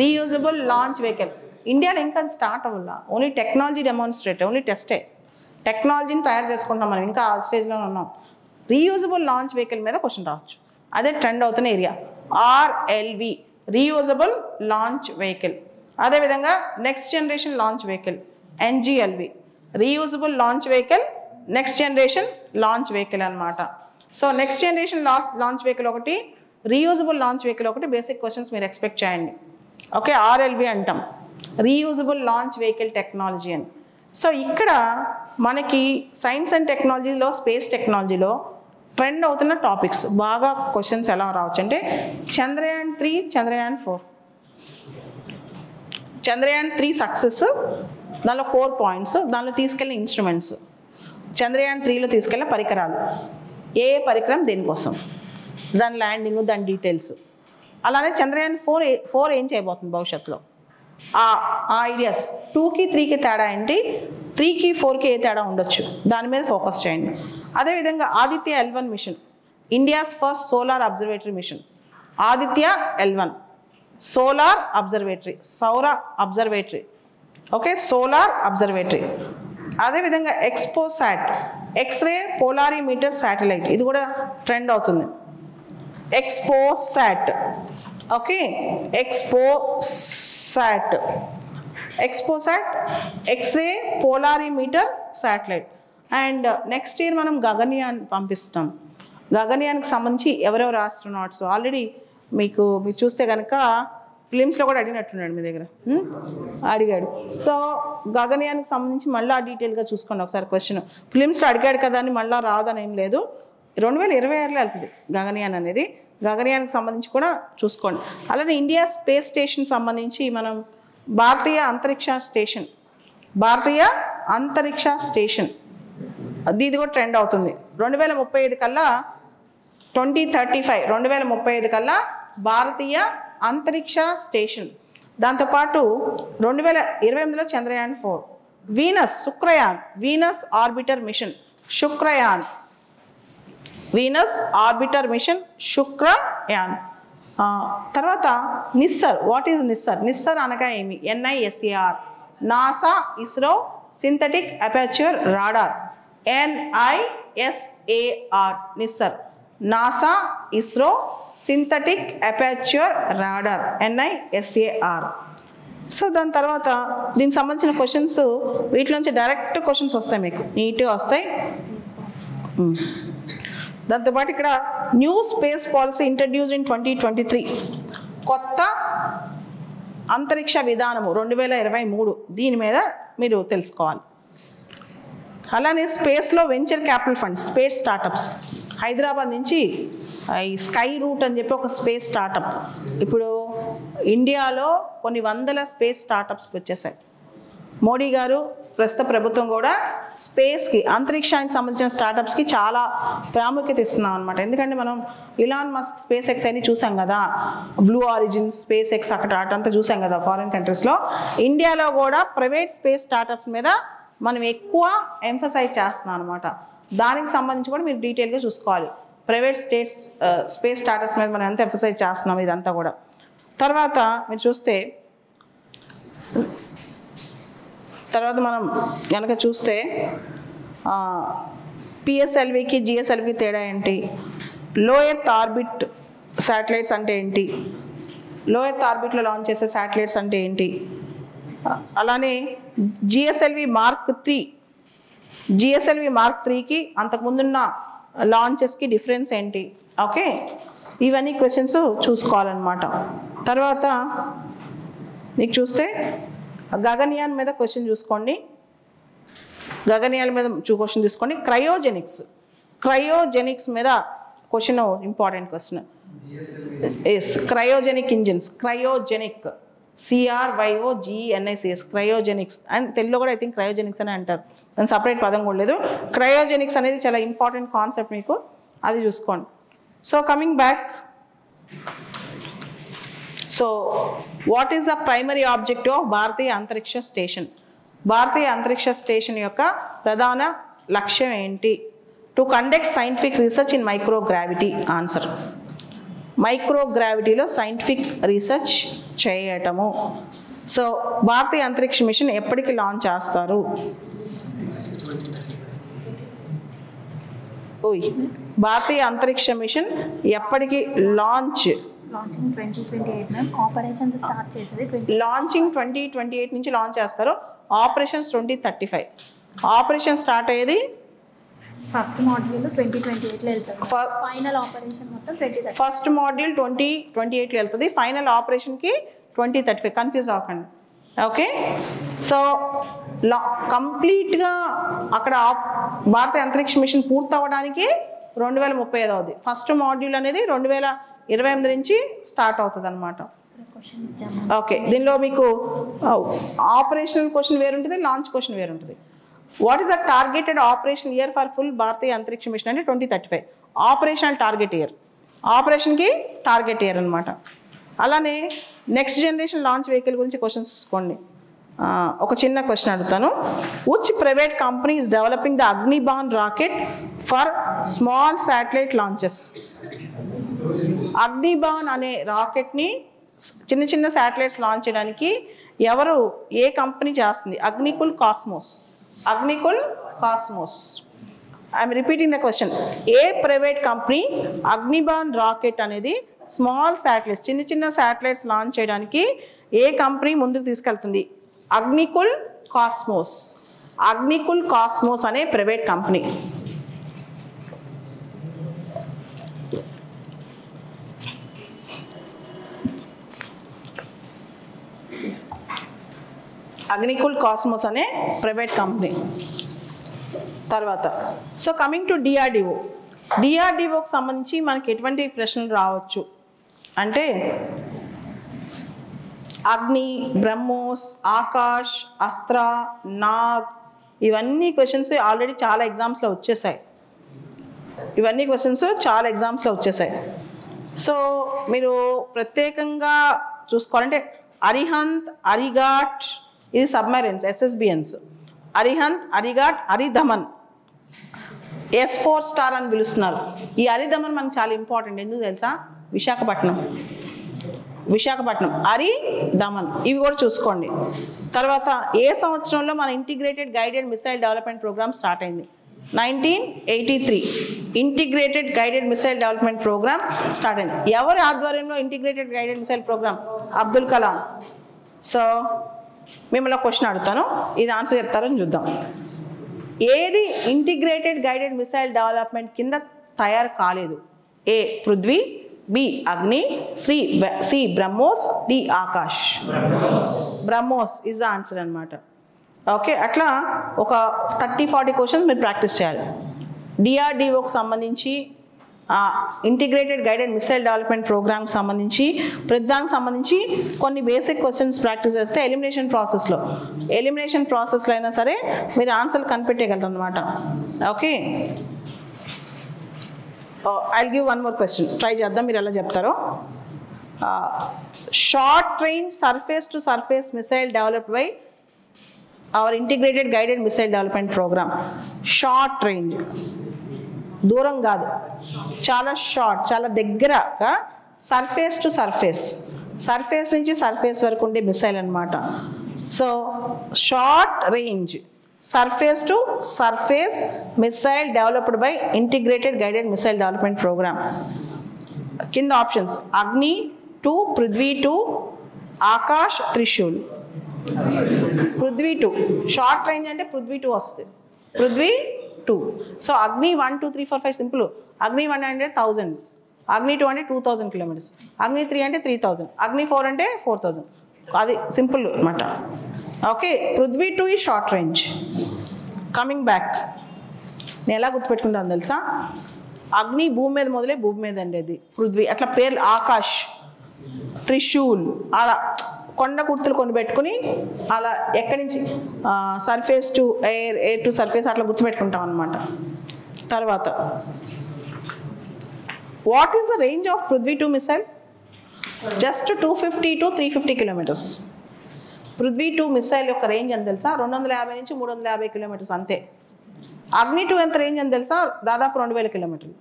reusable launch vehicle. ఇండియాలో ఇంకా స్టార్ట్ అవ్వాల, ఓన్లీ టెక్నాలజీ డెమాన్స్ట్రేట్, ఓన్లీ టెస్టే. టెక్నాలజీని తయారు చేసుకుంటాం మనం, ఇంకా ఆ స్టేజ్లో ఉన్నాం. రీయూజబుల్ లాంచ్ వెహికల్ మీద క్వశ్చన్ రావచ్చు, అదే ట్రెండ్ అవుతున్న area. RLV, reusable launch vehicle. అదేవిధంగా next generation launch vehicle NGLV, reusable launch vehicle, next generation launch vehicle అనమాట. So next generation launch vehicle ఒకటి, రీయూజబుల్ లాంచ్ వెహికల్ ఒకటి. బేసిక్ క్వశ్చన్స్ మీరు expect చేయండి. ఓకే, RLV అంటాం, reusable launch vehicle technology అని. So ఇక్కడ మనకి సైన్స్ అండ్ టెక్నాలజీలో, స్పేస్ టెక్నాలజీలో ట్రెండ్ అవుతున్న టాపిక్స్ బాగా క్వశ్చన్స్ ఎలా రావచ్చు అంటే చంద్రయాన్ 3, చంద్రయాన్ 4. చంద్రయాన్ 3 సక్సెస్, దానిలో కోర్ పాయింట్స్, దానిలో తీసుకెళ్ళిన ఇన్స్ట్రుమెంట్స్, చంద్రయాన్ 3లో తీసుకెళ్ళిన పరికరాలు, ఏ పరికరం దేనికోసం, దాని ల్యాండింగ్, దాని డీటెయిల్స్. అలానే చంద్రయాన్ 4 ఏం చేయబోతుంది భవిష్యత్తులో, ఆ ఐడియాస్. 2కి 3కి తేడా ఏంటి, 3కి 4కి ఏ తేడా ఉండొచ్చు, దాని మీద ఫోకస్ చేయండి. అదేవిధంగా Aditya L1 mission, India's first solar observatory mission. Aditya L1 solar observatory, సౌర అబ్జర్వేటరీ. Okay, solar observatory. అదేవిధంగా ఎక్స్పోసాట్, ఎక్స్రే పోలారిమీటర్ శాటిలైట్, ఇది కూడా ట్రెండ్ అవుతుంది. XPoSat, okay, XPoSat x-ray polarimeter satellite. And next year మనం గగన్యాన్ పంపిస్తాం. గగన్యాన్కి సంబంధించి ఎవరెవరు ఆస్ట్రోనాట్స్ ఆల్రెడీ మీరు చూస్తే కనుక ఫిలిమ్స్లో కూడా అడిగినట్టున్నాడు మీ దగ్గర, అడిగాడు. సో గగన్యాన్కి సంబంధించి మళ్ళీ డీటెయిల్గా చూసుకోండి ఒకసారి. క్వశ్చన్ ఫిలిమ్స్లో అడిగాడు కదా అని మళ్ళీ రాదని ఏం లేదు. 2026లో వెళ్తుంది గగన్యాన్ అనేది. గగన్యాన్కి సంబంధించి కూడా చూసుకోండి. అలానే ఇండియా స్పేస్ స్టేషన్ సంబంధించి మనం భారతీయ అంతరిక్ష స్టేషన్ ఇది కూడా ట్రెండ్ అవుతుంది. 2035 కల్లా 2035 కల్లా భారతీయ అంతరిక్ష స్టేషన్. దాంతోపాటు 2028లో Chandrayaan 4, Venus orbiter mission Shukrayaan. తర్వాత నిస్సర్. వాట్ ఈజ్ నిస్సర్ అనగా ఏమి? NISAR, NASA ISRO synthetic aperture radar. NISAR NISAR, NASA ISRO synthetic aperture radar, NISAR. So దాని తర్వాత దీనికి సంబంధించిన క్వశ్చన్స్ వీటి నుంచి డైరెక్ట్ క్వశ్చన్స్ వస్తాయి, మీకు నీట్గా వస్తాయి. దాంతోపాటు ఇక్కడ new space policy introduce in 2023, కొత్త అంతరిక్ష విధానము 2023, దీని మీద మీరు తెలుసుకోవాలి. అలానే స్పేస్లో venture capital funds, space startups. Hyderabad నుంచి ఈ స్కై రూట్ అని చెప్పి ఒక స్పేస్ స్టార్టప్, ఇప్పుడు ఇండియాలో కొన్ని వందల స్పేస్ స్టార్టప్స్ వచ్చేసాయి. మోడీ గారు ప్రస్తుత ప్రభుత్వం కూడా స్పేస్కి, అంతరిక్షానికి సంబంధించిన స్టార్టప్స్కి చాలా ప్రాముఖ్యత ఇస్తున్నాం అనమాట. ఎందుకంటే మనం ఇలాన్ మస్క్ స్పేస్ ఎక్స్ అని చూసాం కదా, బ్లూ ఆరిజిన్ స్పేస్ ఎక్స్ అటంతా చూసాం కదా ఫారిన్ కంట్రీస్లో. ఇండియాలో కూడా ప్రైవేట్ స్పేస్ స్టార్టప్స్ మీద మనం ఎక్కువ ఎంఫసైజ్ చేస్తున్నాం అనమాట. దానికి సంబంధించి కూడా మీరు డీటెయిల్గా చూసుకోవాలి. ప్రైవేట్ స్పేస్ స్టార్టప్స్ మీద మనం ఎంత ఎంఫసైజ్ చేస్తున్నాం ఇదంతా కూడా. తర్వాత మీరు చూస్తే మనం కనుక చూస్తే PSLVకి GSLVకి తేడా ఏంటి? లో ఎర్త్ ఆర్బిట్ శాటిలైట్స్ అంటే ఏంటి? లో ఎర్త్ ఆర్బిట్లో లాంచ్ చేసే శాటిలైట్స్ అంటే ఏంటి? అలానే GSLV Mark 3కి అంతకుముందున్న లాంచెస్కి డిఫరెన్స్ ఏంటి? ఓకే, ఇవన్నీ క్వశ్చన్స్ చూసుకోవాలన్నమాట. తర్వాత మీకు చూస్తే గగన్యాన్ మీద క్వశ్చన్ చూసుకోండి. గగన్యాన్ మీద క్వశ్చన్ తీసుకోండి. క్రయోజెనిక్స్ మీద question, important question. Cryogenic engines, CRYOGENICS, cryogenics and తెలుగులో కూడా ఐ థింక్ క్రయోజెనిక్స్ అని అంటారు, దాని సపరేట్ పదం కూడా లేదు. క్రయోజెనిక్స్ అనేది చాలా ఇంపార్టెంట్ కాన్సెప్ట్, మీకు అది చూసుకోండి. So coming back, so what is the primary objective of భారతీయ అంతరిక్ష స్టేషన్? భారతీయ అంతరిక్ష స్టేషన్ యొక్క ప్రధాన లక్ష్యం ఏంటి? To conduct scientific research in microgravity. Answer, మైక్రోగ్రావిటీలో సైంటిఫిక్ రీసెర్చ్ చేయటము. సో భారతీయ అంతరిక్ష మిషన్ ఎప్పటికి లాంచ్ చేస్తారు? భారతీయ అంతరిక్ష మిషన్ ఎప్పటికి లాంచింగ్ 2028 ఆపరేషన్స్ స్టార్ట్ చేసేది. లాంచింగ్ 2028 నుంచి లాంచ్ చేస్తారు. ఆపరేషన్స్ 2035. ఆపరేషన్ స్టార్ట్ అయ్యేది ఫస్ట్ మాడ్యూల్ 2028లో వెళ్తుంది. ఫైనల్ ఆపరేషన్ మొత్తం 2030. ఫస్ట్ మాడ్యూల్ 2028లో వెళ్తుంది, ఫైనల్ ఆపరేషన్కి 2035. కన్ఫ్యూజ్ అవ్వకండి. ఓకే, సో కంప్లీట్గా అక్కడ భారతీయ అంతరిక్ష మిషన్ పూర్తి అవ్వడానికి 2035 అవుతుంది. ఫస్ట్ మాడ్యూల్ అనేది 2028 నుంచి స్టార్ట్ అవుతుంది అనమాట. ఓకే, దీనిలో మీకు ఆపరేషనల్ క్వశ్చన్ వేరుంటుంది, లాంచ్ క్వశ్చన్ వేరుంటుంది. What is the targeted operation year for full భారతీయ అంతరిక్ష మిషన్ అంటే 2035. ఆపరేషనల్ టార్గెట్ ఇయర్, ఆపరేషన్కి టార్గెట్ ఇయర్ అనమాట. అలానే నెక్స్ట్ జనరేషన్ లాంచ్ వెహికల్ గురించి క్వశ్చన్స్ చూసుకోండి. ఒక చిన్న క్వశ్చన్ అడుగుతాను. Which private company is developing the Agnibaan rocket for small satellite launches? Agnibaan అనే రాకెట్ని చిన్న చిన్న శాటిలైట్స్ లాంచ్ చేయడానికి ఏ కంపెనీ చేస్తుంది? Agnikul cosmos. I'm repeating the question. A private company Agnibaan rocket అనేది స్మాల్ శాటిలైట్స్, చిన్న చిన్న శాటిలైట్స్ లాంచ్ చేయడానికి ఏ కంపెనీ ముందుకు తీసుకెళ్తుంది? అగ్నికుల్ కాస్మోస్. అగ్నికుల్ కాస్మోస్ అనే ప్రైవేట్ కంపెనీ. అగ్నికుల్ కాస్మోస్ అనే ప్రైవేట్ కంపెనీ. తర్వాత సో కమింగ్ టు డిఆర్డిఓ. డిఆర్డిఓకి సంబంధించి మనకి ఎటువంటి ప్రశ్నలు రావచ్చు అంటే అగ్ని, బ్రహ్మోస్, ఆకాష్, అస్త్ర, నాగ్, ఇవన్నీ క్వశ్చన్స్ ఆల్రెడీ చాలా ఎగ్జామ్స్లో వచ్చేసాయి. సో మీరు ప్రత్యేకంగా చూసుకోవాలంటే అరిహంత్, అరిఘాట్ ఇది submarines SSBNs. Arihant, Arighaat, Aridhaman S4 star అని పిలుస్తున్నారు. ఈ అరిధమన్ మనకు చాలా ఇంపార్టెంట్. ఎందుకు తెలుసా? విశాఖపట్నం అరిధమన్ ఇవి కూడా చూసుకోండి. తర్వాత ఏ సంవత్సరంలో మన integrated guided missile development programme start అయింది? 1983 integrated guided missile development programme start అయింది. ఎవరి ఆధ్వర్యంలో integrated guided missile programme? Abdul Kalam. So మిమ్మల్ని క్వశ్చన్ అడుగుతాను, ఇది ఆన్సర్ చెప్తారని చూద్దాం. ఏది ఇంటిగ్రేటెడ్ గైడెడ్ మిసైల్ డెవలప్మెంట్ కింద తయారు కాలేదు? A Prithvi, B Agni, C BrahMos, D Akash. BrahMos is the answer అనమాట. ఓకే, అట్లా ఒక 30-40 క్వశ్చన్స్ మీరు ప్రాక్టీస్ చేయాలి. డిఆర్డిఓకి సంబంధించి ఇంటిగ్రేటెడ్ గైడెడ్ మిసైల్ డెవలప్మెంట్ ప్రోగ్రామ్కి సంబంధించి ప్రతిదానికి సంబంధించి కొన్ని బేసిక్ క్వశ్చన్స్ ప్రాక్టీస్ చేస్తే ఎలిమినేషన్ ప్రాసెస్లో అయినా సరే మీరు ఆన్సర్లు కనిపెట్టేయగలరు అనమాట. Okay, I'll give one more question, try చేద్దాం మీరు ఎలా చెప్తారో. Short range surface to surface missile developed by our integrated guided missile development programme. Short range, దూరం కాదు, చాలా షార్ట్, చాలా దగ్గరగా సర్ఫేస్ టు సర్ఫేస్ నుంచి సర్ఫేస్ వరకు ఉండే మిసైల్ అనమాట. So short range surface to surface missile developed by integrated guided missile development programme. కింద options Agni 2, Prithvi 2, Akash, Trishul. Prithvi 2 short range అంటే పృథ్వీ 2 వస్తుంది. పృథ్వీ 2. సో అగ్ని 1, 2, 3, 4, 5 సింపుల్. అగ్ని 1 అంటే 1000, అగ్ని 2 అంటే 2000 కిలోమీటర్స్, అగ్ని 3 అంటే 3000, అగ్ని 4 అంటే 4000. అది సింపుల్ అనమాట. ఓకే, పృథ్వీ 2 ఈ షార్ట్ రేంజ్. కమింగ్ బ్యాక్, నేను ఎలా గుర్తుపెట్టుకుంటాను తెలుసా? అగ్ని భూమి మీద మొదలై భూమి మీద ఉండేది, పృథ్వీ అట్లా పేర్లు. ఆకాష్, త్రిశూల్ అలా కొండ కుర్తులు కొన్ని పెట్టుకుని అలా ఎక్కడి నుంచి surface to air, air to surface అట్లా గుర్తుపెట్టుకుంటాం అనమాట. తర్వాత what is the range of Prithvi 2 missile? Just 250 to 350 kilometres. Prithvi 2 missile యొక్క రేంజ్ అని తెలుసా? 250 నుంచి 350 కిలోమీటర్స్ అంతే. అగ్ని 2 ఎంత రేంజ్ అని తెలుసా? దాదాపు 2000 కిలోమీటర్లు.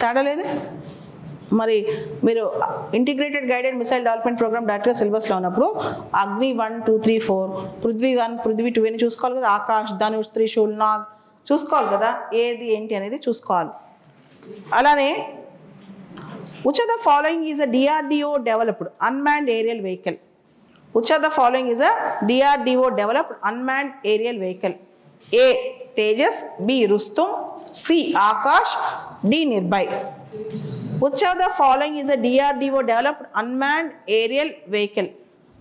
తేడా లేదు. మరి మీరు integrated guided missile development programme డైరెక్ట్గా సిలబస్లో ఉన్నప్పుడు అగ్ని 1, 2, 3, 4, పృథ్వీ 1, పృథ్వీ 2 అని చూసుకోవాలి కదా. ఆకాష్, ధనుష్, త్రిశూల్, నాగ్ చూసుకోవాలి కదా, ఏది ఏంటి అనేది చూసుకోవాలి. అలానే which of the following is a DRDO developed unmanned aerial vehicle? Which of the following is a DRDO developed unmanned aerial vehicle? A. Tejas, B. Rustum, C. Akash, D. Nirbhay. Which of the following is a DRDO developed unmanned aerial vehicle?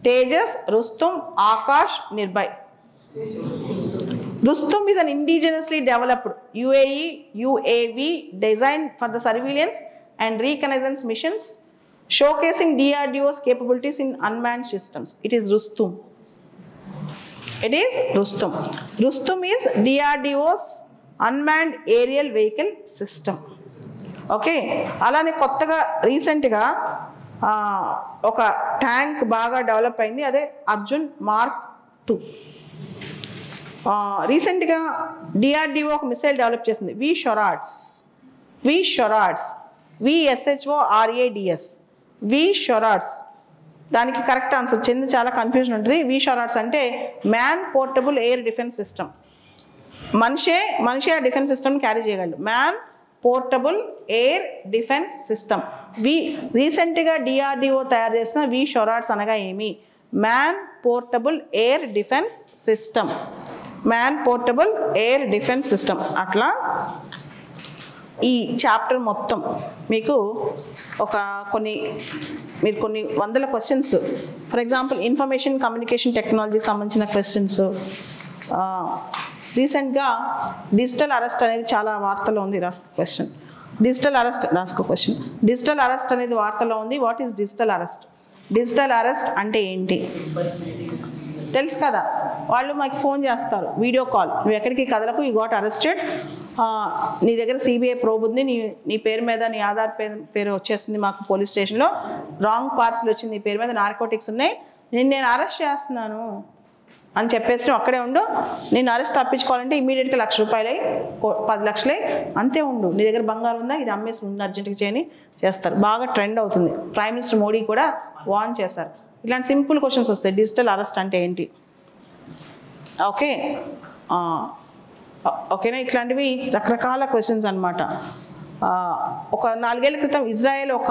Tejas, Rustum, Akash, Nirbhay. Rustum is an indigenously developed UAV designed for the surveillance and reconnaissance missions, showcasing DRDO's capabilities in unmanned systems. It is Rustum. Rustum is DRDO's unmanned aerial vehicle system. Okay, అలానే కొత్తగా రీసెంట్గా ఒక tank బాగా develop అయింది, అదే Arjun mark 2. రీసెంట్గా DRDO ఒక missile develop చేసింది, VSHORADS. VSHORADS. దానికి కరెక్ట్ ఆన్సర్ చెంది చాలా కన్ఫ్యూజన్ ఉంటుంది. VSHORADS అంటే man portable air defence system. మనిషే ఆ డిఫెన్స్ సిస్టమ్ క్యారీ చేయగలడు. Man portable air defence system. రీసెంట్గా డిఆర్డిఓ తయారు చేసిన VSHORADS అనగా ఏమి? Man portable air defence system. Man portable air defence system. అట్లా ఈ చాప్టర్ మొత్తం మీకు కొన్ని వందల questions, for example information communication టెక్నాలజీకి సంబంధించిన క్వశ్చన్స్. రీసెంట్గా డిజిటల్ అరెస్ట్ అనేది చాలా వార్తలో ఉంది. రాసుకో క్వశ్చన్. డిజిటల్ అరెస్ట్ అనేది వార్తలో ఉంది. What is digital arrest? Digital arrest అంటే ఏంటి తెలుసు కదా. వాళ్ళు మాకు ఫోన్ చేస్తారు, వీడియో కాల్, నువ్వు ఎక్కడికి కదలకు, యూ గాట్ అరెస్టెడ్, నీ దగ్గర సిబిఐ ప్రోబ్ ఉంది, నీ పేరు మీద నీ ఆధార్ పేరు వచ్చేసింది మాకు పోలీస్ స్టేషన్లో, రాంగ్ పార్సల్ వచ్చింది, నీ పేరు మీద నార్కోటిక్స్ ఉన్నాయి, నేను అరెస్ట్ చేస్తున్నాను అని చెప్పేసి అక్కడే ఉండు. నేను అరెస్ట్ తప్పించుకోవాలంటే ఇమీడియట్గా ₹1,00,000 10 లక్షలే అంతే ఉండు. నీ దగ్గర బంగారం ఉందా, ఇది అమ్మేసి ముందు అర్జెంట్గా చేయని చేస్తారు. బాగా ట్రెండ్ అవుతుంది. ప్రైమ్ మినిస్టర్ మోడీ కూడా వార్న్ చేశారు. ఇలాంటి సింపుల్ క్వశ్చన్స్ వస్తాయి. డిజిటల్ అరెస్ట్ అంటే ఏంటి? ఓకేనా? ఇట్లాంటివి రకరకాల క్వశ్చన్స్ అనమాట. ఒక 4 ఏళ్ల క్రితం ఇజ్రాయెల్ ఒక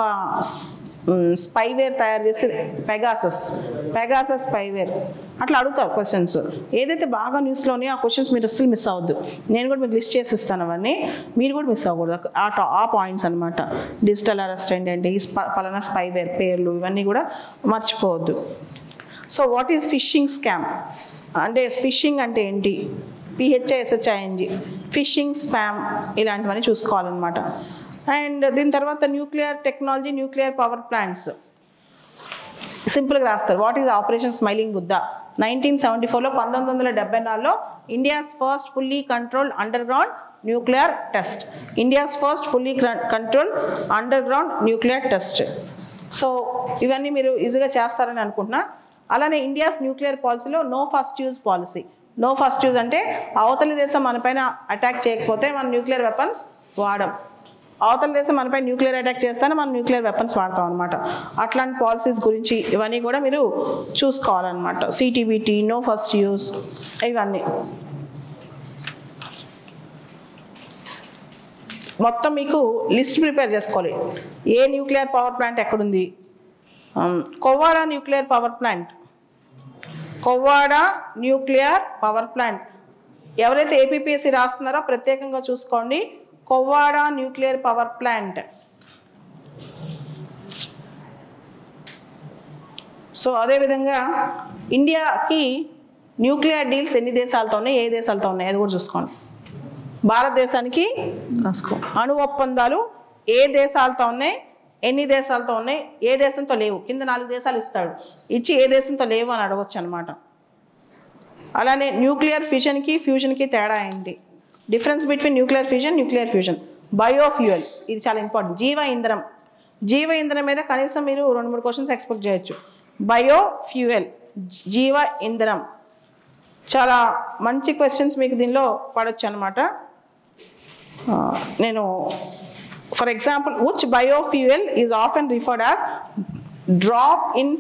స్పైవేర్ తయారు చేసి పెగాసస్ స్పైవేర్ అట్లా అడుగుతారు క్వశ్చన్స్. ఏదైతే బాగా న్యూస్లోనే ఆ క్వశ్చన్స్ మీరు అస్సలు మిస్ అవ్వద్దు. నేను కూడా మీకు లిస్ట్ చేసి ఇస్తాను, అవన్నీ మీరు కూడా మిస్ అవ్వకూడదు. ఆ పాయింట్స్ అనమాట. డిజిటల్ అరెస్ట్ ఏంటంటే ఈ పలానా స్పైవేర్ పేర్లు ఇవన్నీ కూడా మర్చిపోవద్దు. So what is fishing scam అంటే, ఫిషింగ్ అంటే ఏంటి? PHISHING, ఫిషింగ్, స్పామ్, ఇలాంటివన్నీ చూసుకోవాలన్నమాట. అండ్ దీని తర్వాత nuclear technology, nuclear power plants సింపుల్గా రాస్తారు. What is operation smiling Buddha? 1974లో 1974లో India's first fully controlled underground nuclear test. Nuclear test. So ఇవన్నీ మీరు ఈజీగా చేస్తారని అనుకుంటున్నా. అలానే ఇండియాస్ న్యూక్లియర్ పాలసీలో no first use policy. No first use అంటే అవతలి దేశం మనపైన అటాక్ చేయకపోతే మనం న్యూక్లియర్ వెపన్స్ వాడం, అవతల దేశం మనపై న్యూక్లియర్ అటాక్ చేస్తానే మనం న్యూక్లియర్ వెపన్స్ వాడతాం అనమాట. అట్లాంటి పాలసీస్ గురించి ఇవన్నీ కూడా మీరు చూసుకోవాలన్నమాట. CTBT, నో ఫస్ట్ యూజ్, ఇవన్నీ మొత్తం మీకు లిస్ట్ ప్రిపేర్ చేసుకోవాలి. ఏ న్యూక్లియర్ పవర్ ప్లాంట్ ఎక్కడుంది? కొవ్వాడా న్యూక్లియర్ పవర్ ప్లాంట్ ఎవరైతే APPSC రాస్తున్నారో ప్రత్యేకంగా చూసుకోండి. కొవ్వాడా న్యూక్లియర్ పవర్ ప్లాంట్. సో అదేవిధంగా ఇండియాకి న్యూక్లియర్ డీల్స్ ఎన్ని దేశాలతో ఉన్నాయి, ఏ దేశాలతో ఉన్నాయి అది కూడా చూసుకోండి. భారతదేశానికి అణు ఒప్పందాలు ఏ దేశాలతో ఉన్నాయి, ఎన్ని దేశాలతో ఉన్నాయి, ఏ దేశంతో లేవు. కింద 4 దేశాలు ఇస్తాడు, ఇచ్చి ఏ దేశంతో లేవు అని అడగచ్చు అనమాట. అలానే న్యూక్లియర్ ఫిషన్కి ఫ్యూజన్కి తేడా ఏంటి? Difference between nuclear fusion. Biofuel, ఇది చాలా ఇంపార్టెంట్. జీవ ఇంధనం మీద కనీసం మీరు 2-3 క్వశ్చన్స్ ఎక్స్పెక్ట్ చేయొచ్చు. బయోఫ్యూయల్, జీవ ఇంధనం, చాలా మంచి క్వశ్చన్స్ మీకు దీనిలో పడవచ్చు అనమాట. నేను for example, which biofuel is often referred as drop in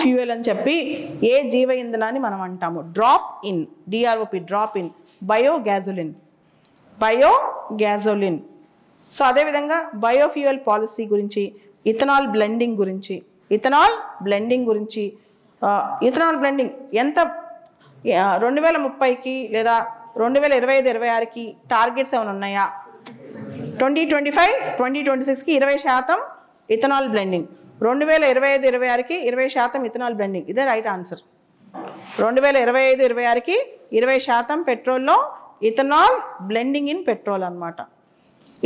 fuel అని చెప్పి ఏ జీవ ఇంధనాన్ని మనం అంటాము? Drop in, DROP, drop in. Biogasoline. So అదేవిధంగా బయోఫ్యూయల్ పాలసీ గురించి, ఇథనాల్ బ్లెండింగ్ గురించి ఇథనాల్ బ్లెండింగ్ ఎంత 2030కి లేదా 2025-26కి టార్గెట్స్ ఏమైనా ఉన్నాయా? 2025, 2026కి 20% ఇథనాల్ బ్లెండింగ్, 2025-26కి 20% ఇథనాల్ బ్లెండింగ్. ఇదే రైట్ ఆన్సర్. 2025-26కి 20% పెట్రోల్లో ఇథనాల్ బ్లెండింగ్ ఇన్ పెట్రోల్ అనమాట.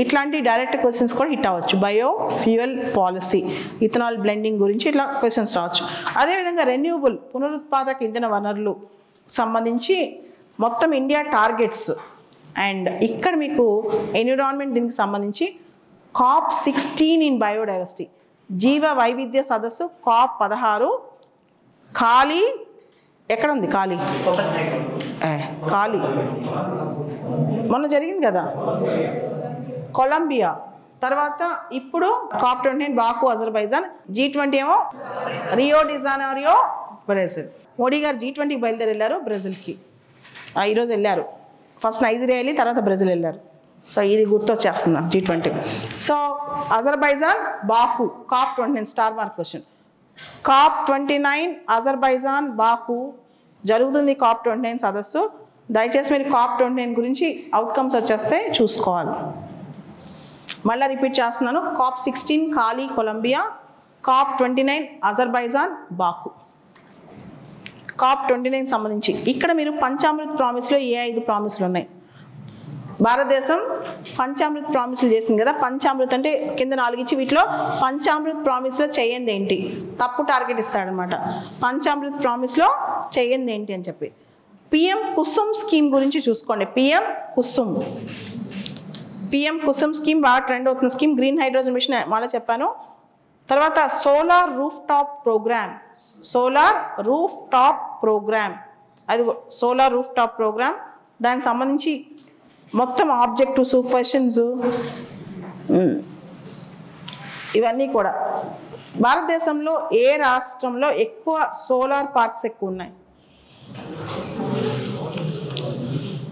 ఇట్లాంటి డైరెక్ట్ క్వశ్చన్స్ కూడా హిట్ అవ్వచ్చు. బయోఫ్యూయల్ పాలసీ, ఇథనాల్ బ్లెండింగ్ గురించి ఇట్లా క్వశ్చన్స్ రావచ్చు. అదేవిధంగా రెన్యూబుల్, పునరుత్పాదక ఇంధన వనరులు సంబంధించి మొత్తం ఇండియా టార్గెట్స్. అండ్ ఇక్కడ మీకు ఎన్విరాన్మెంట్ దీనికి సంబంధించి COP16 ఇన్ బయోడైవర్సిటీ, జీవ వైవిధ్య సదస్సు COP16. ఖాళీ ఎక్కడ ఉంది? ఖాళీ మొన్న జరిగింది కదా కొలంబియా. తర్వాత ఇప్పుడు COP29 బాకు అజర్బైజాన్, G20 ఏమో Rio de Janeiro Brazil. Modi గారు G20కి బయలుదేరి వెళ్ళారు బ్రెజిల్కి. ఈరోజు వెళ్ళారు. ఫస్ట్ నైజీరియా వెళ్ళి తర్వాత బ్రెజిల్ వెళ్ళారు. సో ఇది గుర్తొచ్చేస్తుంది G20. So Azerbaijan, Baku, COP29 star mark question. COP29 Azerbaijan, Baku జరుగుతుంది COP29 సదస్సు. దయచేసి మీరు COP29 గురించి అవుట్కమ్స్ వచ్చేస్తే చూసుకోవాలి. మళ్ళీ రిపీట్ చేస్తున్నాను, COP16 కాలి Colombia, COP29 Azerbaijan Baku. COP29 సంబంధించి ఇక్కడ మీరు పంచామృత్ ప్రామిస్లో ఏ 5 ప్రామిస్లు ఉన్నాయి? భారతదేశం పంచామృత్ ప్రామిస్లు చేసింది కదా. పంచామృత్ అంటే కింద 4 ఇచ్చి వీటిలో పంచామృత్ ప్రామిస్లో చేయండి ఏంటి, తప్పు టార్గెట్ ఇస్తాడనమాట. పంచామృత్ ప్రామిస్లో చేయండి ఏంటి అని చెప్పి. PM కుసుమ్ స్కీమ్ గురించి చూసుకోండి. PM కుసుమ్ స్కీమ్ బాగా ట్రెండ్ అవుతున్న స్కీమ్. గ్రీన్ హైడ్రోజన్ మిషన్ మళ్ళీ చెప్పాను. తర్వాత సోలార్ రూఫ్ టాప్ ప్రోగ్రామ్, అది సోలార్ రూఫ్ టాప్ ప్రోగ్రామ్. దానికి సంబంధించి మొత్తం ఆబ్జెక్టివ్ సూపర్షన్స్ ఇవన్నీ కూడా. భారతదేశంలో ఏ రాష్ట్రంలో ఎక్కువ సోలార్ పార్క్స్ ఎక్కువ ఉన్నాయి?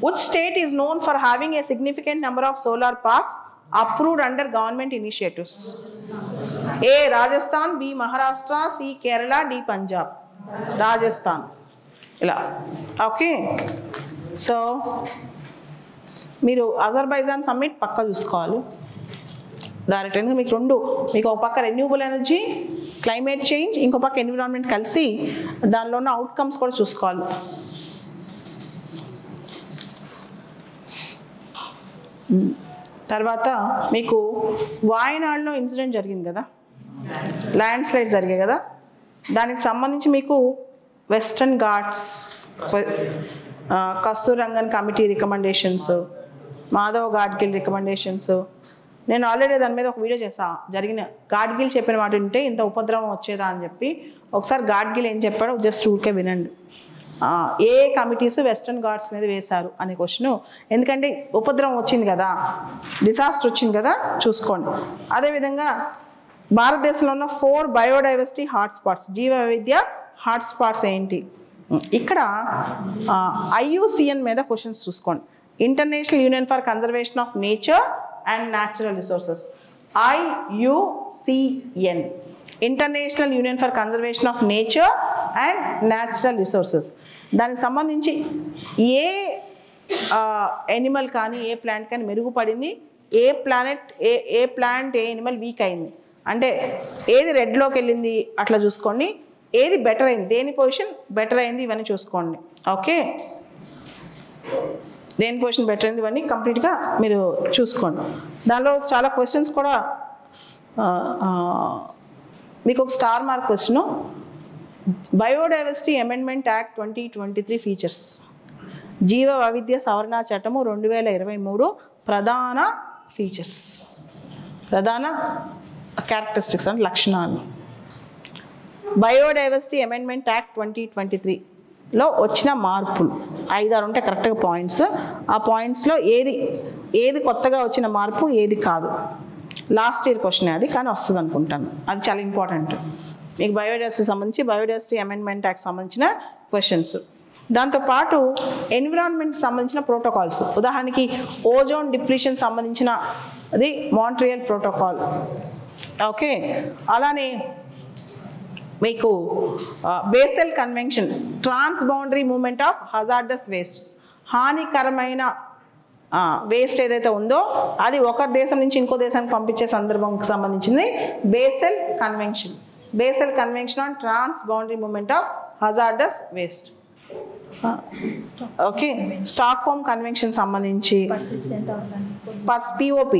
Which state is known for having a significant number of solar parks approved under government initiatives? A. Rajasthan, B. Maharashtra, C. Kerala, D. Punjab. Rajasthan. ఇలా ఓకే. సో మీరు అజర్బైజాన్ సమ్మిట్ పక్క చూసుకోవాలి direct. ఎందుకంటే మీకు రెండు, మీకు ఒక పక్క రెన్యూబుల్ ఎనర్జీ, క్లైమేట్ చేంజ్, ఇంకో పక్క ఎన్విరాన్మెంట్ కలిసి దానిలో ఉన్న అవుట్కమ్స్ కూడా చూసుకోవాలి. తర్వాత మీకు వాయనాడులో ఇన్సిడెంట్ జరిగింది కదా, ల్యాండ్ స్లైడ్ జరిగాయి కదా. దానికి సంబంధించి మీకు western ghats, Kasturirangan committee recommendations, Madhav Gadgil recommendations. నేను ఆల్రెడీ దాని మీద ఒక వీడియో చేశాను. జరిగిన గాడ్గిల్ చెప్పిన మాట వింటే ఇంత ఉపద్రవం వచ్చేదా అని చెప్పి. ఒకసారి గాడ్గిల్ ఏం చెప్పాడో జస్ట్ ఊరికే వినండి. ఏ కమిటీస్ వెస్టర్న్ ఘాట్స్ మీద వేశారు అనే క్వశ్చన్. ఎందుకంటే ఉపద్రవం వచ్చింది కదా, డిసాస్టర్ వచ్చింది కదా, చూసుకోండి. అదేవిధంగా భారతదేశంలో ఉన్న 4 బయోడైవర్సిటీ హాట్స్పాట్స్, జీవ వైవిధ్య హాట్స్పాట్స్ ఏంటి? ఇక్కడ IUCN మీద క్వశ్చన్స్ చూసుకోండి. International union for conservation of nature and natural resources, IUCN, international union for conservation of nature and natural resources. దానికి సంబంధించి ఏ ఎనిమల్ కానీ ఏ ప్లాంట్ కానీ మెరుగుపడింది, ఏ ప్లాంట్ ఏ ఎనిమల్ వీక్ అయింది, అంటే ఏది రెడ్లోకి వెళ్ళింది అట్లా చూసుకోండి. ఏది బెటర్ అయింది, దేని పొజిషన్ బెటర్ అయింది, ఇవన్నీ చూసుకోండి. ఓకే, దేని పొజిషన్ బెటర్ అయింది ఇవన్నీ కంప్లీట్గా మీరు చూసుకోండి. దానిలో చాలా క్వశ్చన్స్ కూడా మీకు ఒక star mark question. Biodiversity amendment act 2023 features, జీవ వైవిధ్య సవరణ చట్టము 2023 ప్రధాన ఫీచర్స్, ప్రధాన క్యారెక్టరిస్టిక్స్ అంటే లక్షణాలు. బయోడైవర్సిటీ అమెండ్మెంట్ యాక్ట్ 2023లో వచ్చిన మార్పులు 5-6 ఉంటాయి కరెక్ట్గా పాయింట్స్. ఆ పాయింట్స్లో ఏది కొత్తగా వచ్చిన మార్పు, ఏది కాదు. లాస్ట్ ఇయర్ క్వశ్చన్ అది, కానీ వస్తుంది అనుకుంటాను. అది చాలా ఇంపార్టెంట్ మీకు బయోడైవర్సిటీ సంబంధించి, బయోడైవర్సిటీ అమెండ్మెంట్ యాక్ట్ సంబంధించిన క్వశ్చన్స్. దాంతోపాటు ఎన్విరాన్మెంట్ సంబంధించిన ప్రోటోకాల్స్, ఉదాహరణకి ఓజోన్ డిప్లీషన్ సంబంధించిన అది మాంట్రియల్ ప్రోటోకాల్. ఓకే, అలానే మీకు Basel convention, transboundary movement of hazardous waste, హానికరమైన వేస్ట్ ఏదైతే ఉందో అది ఒక దేశం నుంచి ఇంకో దేశానికి పంపించే సందర్భంకి సంబంధించింది Basel convention. Basel convention on transboundary movement of hazardous waste. Okay, Stockholm convention సంబంధించి POP,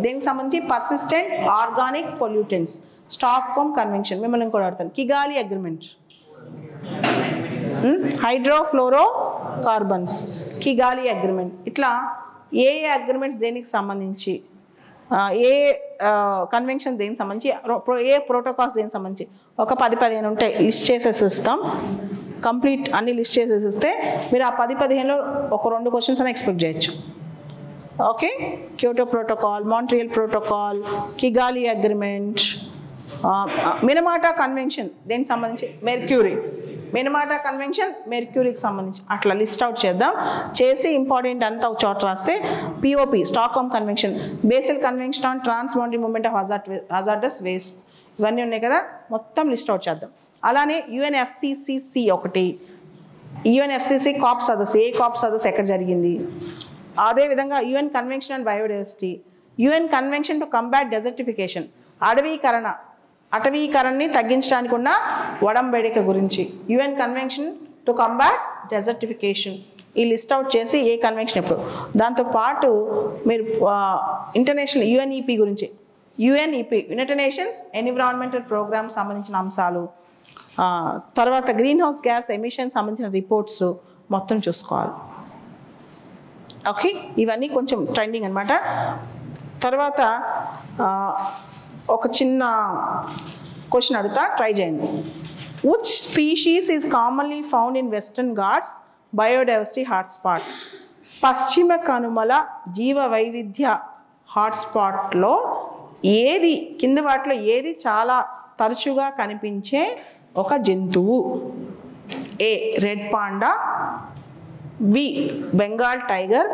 దీనికి సంబంధించి persistent organic pollutants, Stockholm convention. మిమ్మల్ని కూడా అడుగుతాను. Kigali agreement, hydrofluorocarbons, Kigali agreement. ఇట్లా ఏ అగ్రిమెంట్స్ దేనికి సంబంధించి, ఏ కన్వెన్షన్ దేనికి సంబంధించి, ఏ ప్రోటోకాల్స్ దేనికి సంబంధించి ఒక 10-15 ఉంటాయి. లిస్ట్ చేసేసి ఇస్తాం, కంప్లీట్ అన్ని లిస్ట్ చేసేసి ఇస్తే మీరు ఆ 10-15లో ఒక 2 క్వశ్చన్స్ అని ఎక్స్పెక్ట్ చేయొచ్చు. Okay, Kyoto protocol, Montreal protocol, Kigali agreement, Minamata convention దేనికి సంబంధించి, మెర్క్యూరీ, మినమాటా కన్వెన్షన్ మెర్క్యూరీకి సంబంధించి అట్లా లిస్ట్ అవుట్ చేద్దాం. చేసి ఇంపార్టెంట్ అంతా ఒక చోట రాస్తే POP, Stockholm convention, Basel convention on transboundary movement of hazardous waste, ఇవన్నీ ఉన్నాయి కదా, మొత్తం లిస్ట్ అవుట్ చేద్దాం. అలానే UNFCCC ఒకటి, యుఎన్ఎఫ్సిసి కాప్ సదస్సు, ఏ కాప్ సదస్సు ఎక్కడ జరిగింది. అదేవిధంగా UN convention and biodiversity, UN convention to combat desertification, అటవీకరణని తగ్గించడానికి ఉన్న ఒడంబడిక గురించి, UN convention to combat desertification, ఈ లిస్ట్ అవుట్ చేసి ఏ కన్వెన్షన్ ఎప్పుడు. దాంతోపాటు మీరు ఇంటర్నేషనల్ యుఎన్ఈపి గురించి, UNEP United Nations environmental program సంబంధించిన అంశాలు, తర్వాత గ్రీన్ హౌస్ గ్యాస్ ఎమిషన్ సంబంధించిన రిపోర్ట్స్ మొత్తం చూసుకోవాలి. ఓకే, ఇవన్నీ కొంచెం ట్రెండింగ్ అనమాట. తర్వాత ఒక చిన్న క్వశ్చన్ అడుగుతా, ట్రై చేయండి. Which species is commonly found in western Ghats biodiversity hotspot? పశ్చిమ కనుమల జీవ వైవిధ్య హాట్స్పాట్లో ఏది, కింద వాటిలో ఏది చాలా తరచుగా కనిపించే ఒక జంతువు? A red panda, B Bengal tiger,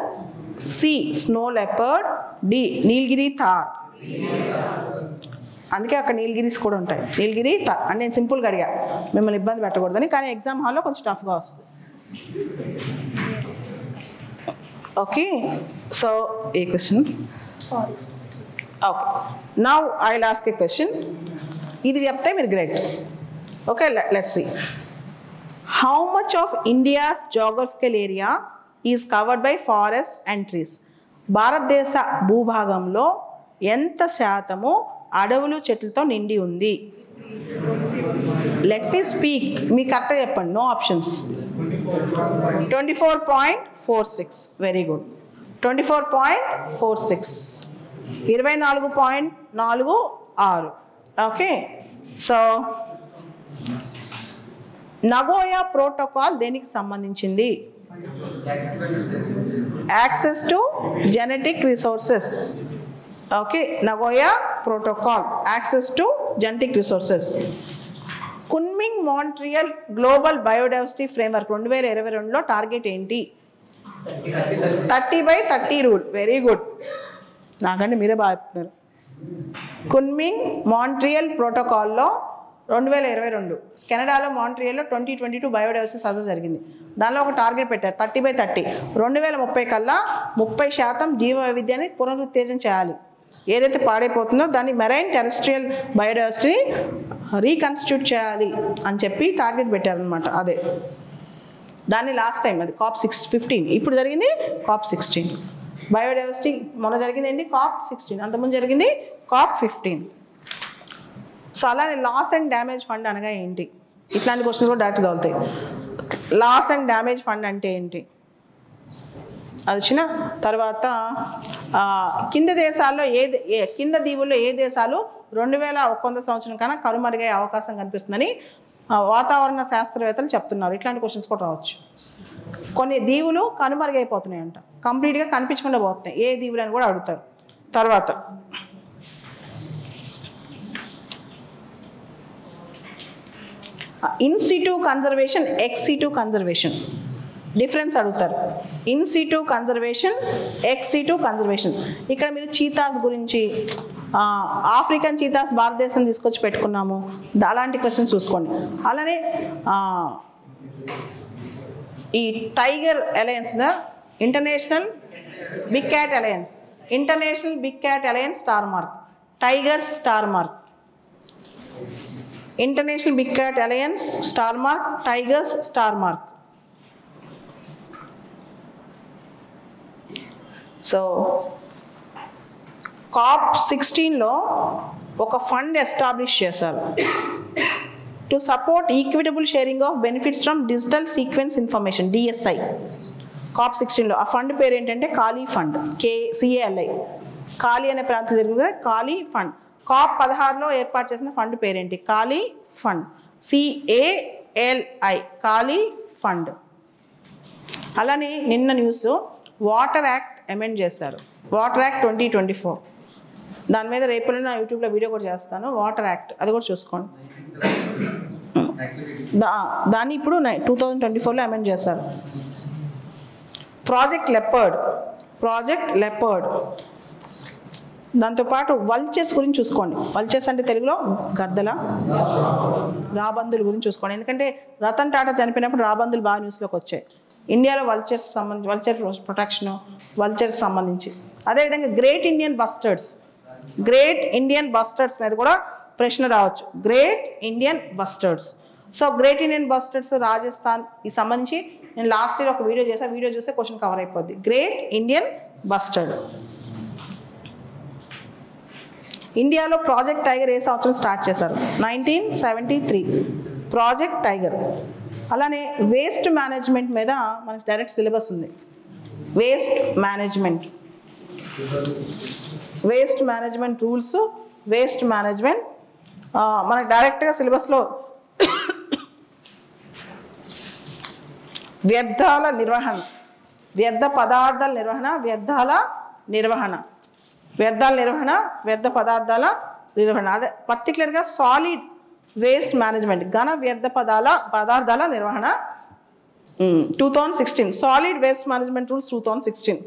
C snow leopard, D Nilgiri tahr. అందుకే అక్కడ నీలగిరీస్ కూడా ఉంటాయి. నీలగిరి థార్ అని నేను సింపుల్గా అడిగా, మిమ్మల్ని ఇబ్బంది పెట్టకూడదని, కానీ ఎగ్జామ్ హాల్లో కొంచెం టఫ్గా వస్తుంది. Okay, so a question? Okay, now I will ask a question. ఇది చెప్తే మీరు great. Okay, let's see. How much of India's geographical area is covered by forest and trees? భారతదేశ భూభాగంలో ఎంత శాతము అడవులు చెట్లతో నిండి ఉంది? లెట్ మీ స్పీక్, మీ కరెక్ట్గా చెప్పండి, no options. 24.46, very good. 24.46, 24.46. Okay, so Nagoya protocol దేనికి సంబంధించింది? Access to genetic resources. Okay, Nagoya protocol, access to genetic resources. Kunming Montreal global biodiversity framework 2022లో టార్గెట్ ఏంటి? 30/30 రూల్. వెరీ గుడ్, నాకంటే మీరే బాగా చెప్తున్నారు. కున్మింగ్ మాంట్రియల్ ప్రోటోకాల్లో 2022 కెనడాలో మాంట్రియల్లో 2022 బయోడైవర్సిటీ సదస్సు జరిగింది. దానిలో ఒక టార్గెట్ పెట్టారు 30/30. 2030 కల్లా 30% జీవ వైవిధ్యాన్ని పునరుత్తేజం చేయాలి. ఏదైతే పాడైపోతుందో దాన్ని మెరైన్ టెరెస్ట్రియల్ బయోడైవర్సిటీ రీకన్స్టిట్యూట్ చేయాలి అని చెప్పి టార్గెట్ పెట్టారనమాట. అదే దాన్ని లాస్ట్ టైం అది COP15, ఇప్పుడు జరిగింది COP16. బయోడైవర్సిటీ మొన్న జరిగింది ఏంటి? COP16. అంతకుముందు జరిగింది COP15. సో అలానే లాస్ అండ్ డ్యామేజ్ ఫండ్ అనగా ఏంటి? ఇట్లాంటి క్వశ్చన్స్ కూడా డైరెక్ట్ తగులుతాయి. లాస్ అండ్ డ్యామేజ్ ఫండ్ అంటే ఏంటి అది వచ్చిన తర్వాత, కింద దేశాల్లో కింద దీవుల్లో ఏ దేశాలు 2100 సంవత్సరం కన్నా కనుమరుగయ్యే అవకాశం కనిపిస్తుందని వాతావరణ శాస్త్రవేత్తలు చెప్తున్నారు. ఇట్లాంటి క్వశ్చన్స్ కూడా రావచ్చు. కొన్ని దీవులు కనుమరుగైపోతున్నాయంట, కంప్లీట్గా కనిపించకుండా పోతున్నాయి. ఏ దీవులు అని కూడా అడుగుతారు. తర్వాత in situ conservation, ex situ conservation difference అడుగుతారు. In situ conservation, ex situ conservation. ఇక్కడ మీరు చీతాస్ గురించి, ఆఫ్రికన్ చీతాస్ భారతదేశం తీసుకొచ్చి పెట్టుకున్నాము, అలాంటి క్వశ్చన్స్ చూసుకోండి. అలానే ఈ tiger alliance, international big cat alliance, international big cat alliance star mark, tiger star mark, international big cat alliance star mark, tigers star mark. So COP16లో ఒక ఫండ్ ఎస్టాబ్లిష్ చేశారు to support equitable sharing of benefits from digital sequence information, DSI. COP16లో ఆ fund పేరు ఏంటంటే కాలీ fund, CALI. కాలీ అనే ప్రాంతం జరిగింది కదా, కాలీ ఫండ్. COP16లో ఏర్పాటు చేసిన ఫండ్ పేరేంటి? కాలీ ఫండ్, CALI, కాలీ ఫండ్. అలానే నిన్న న్యూస్, వాటర్ యాక్ట్ అమెండ్ చేశారు, వాటర్ యాక్ట్ 2024. దాని మీద రేపు నా యూట్యూబ్లో వీడియో కూడా చేస్తాను. వాటర్ యాక్ట్ అది కూడా చూసుకోండి. దాన్ని ఇప్పుడు 2024లో అమెండ్ చేశారు. ప్రాజెక్ట్ లెపర్డ్ దాంతోపాటు వల్చర్స్ గురించి చూసుకోండి. వల్చర్స్ అంటే తెలుగులో గద్దల, రాబందుల గురించి చూసుకోండి. ఎందుకంటే రతన్ టాటా చనిపోయినప్పుడు రాబందులు బాగా న్యూస్లోకి వచ్చాయి. ఇండియాలో వల్చర్ ప్రొటెక్షన్, వల్చర్స్ సంబంధించి. అదేవిధంగా గ్రేట్ ఇండియన్ బస్టర్డ్స్ మీద కూడా ప్రశ్న రావచ్చు. Great Indian bustards. So great Indian bustards Rajasthan ఈ సంబంధించి నేను లాస్ట్ ఇయర్ ఒక వీడియో చేశాను. వీడియో చూస్తే క్వశ్చన్ కవర్ అయిపోద్ది. Great Indian bustard. ఇండియాలో ప్రాజెక్ట్ టైగర్ ఏ సంవత్సరం స్టార్ట్ చేశారు? 1973 ప్రాజెక్ట్ టైగర్. అలానే వేస్ట్ మేనేజ్మెంట్ మీద మనకి డైరెక్ట్ సిలబస్ ఉంది. Waste management rules, waste management మనకి డైరెక్ట్గా సిలబస్లో వ్యర్థాల నిర్వహణ, వ్యర్థ పదార్థాల నిర్వహణ, వ్యర్థ పదార్థాల నిర్వహణ. అదే పర్టికులర్గా సాలిడ్ వేస్ట్ మేనేజ్మెంట్, ఘన వ్యర్థ పదార్థాల నిర్వహణ 2016 సాలిడ్ వేస్ట్ మేనేజ్మెంట్ రూల్స్ 2016.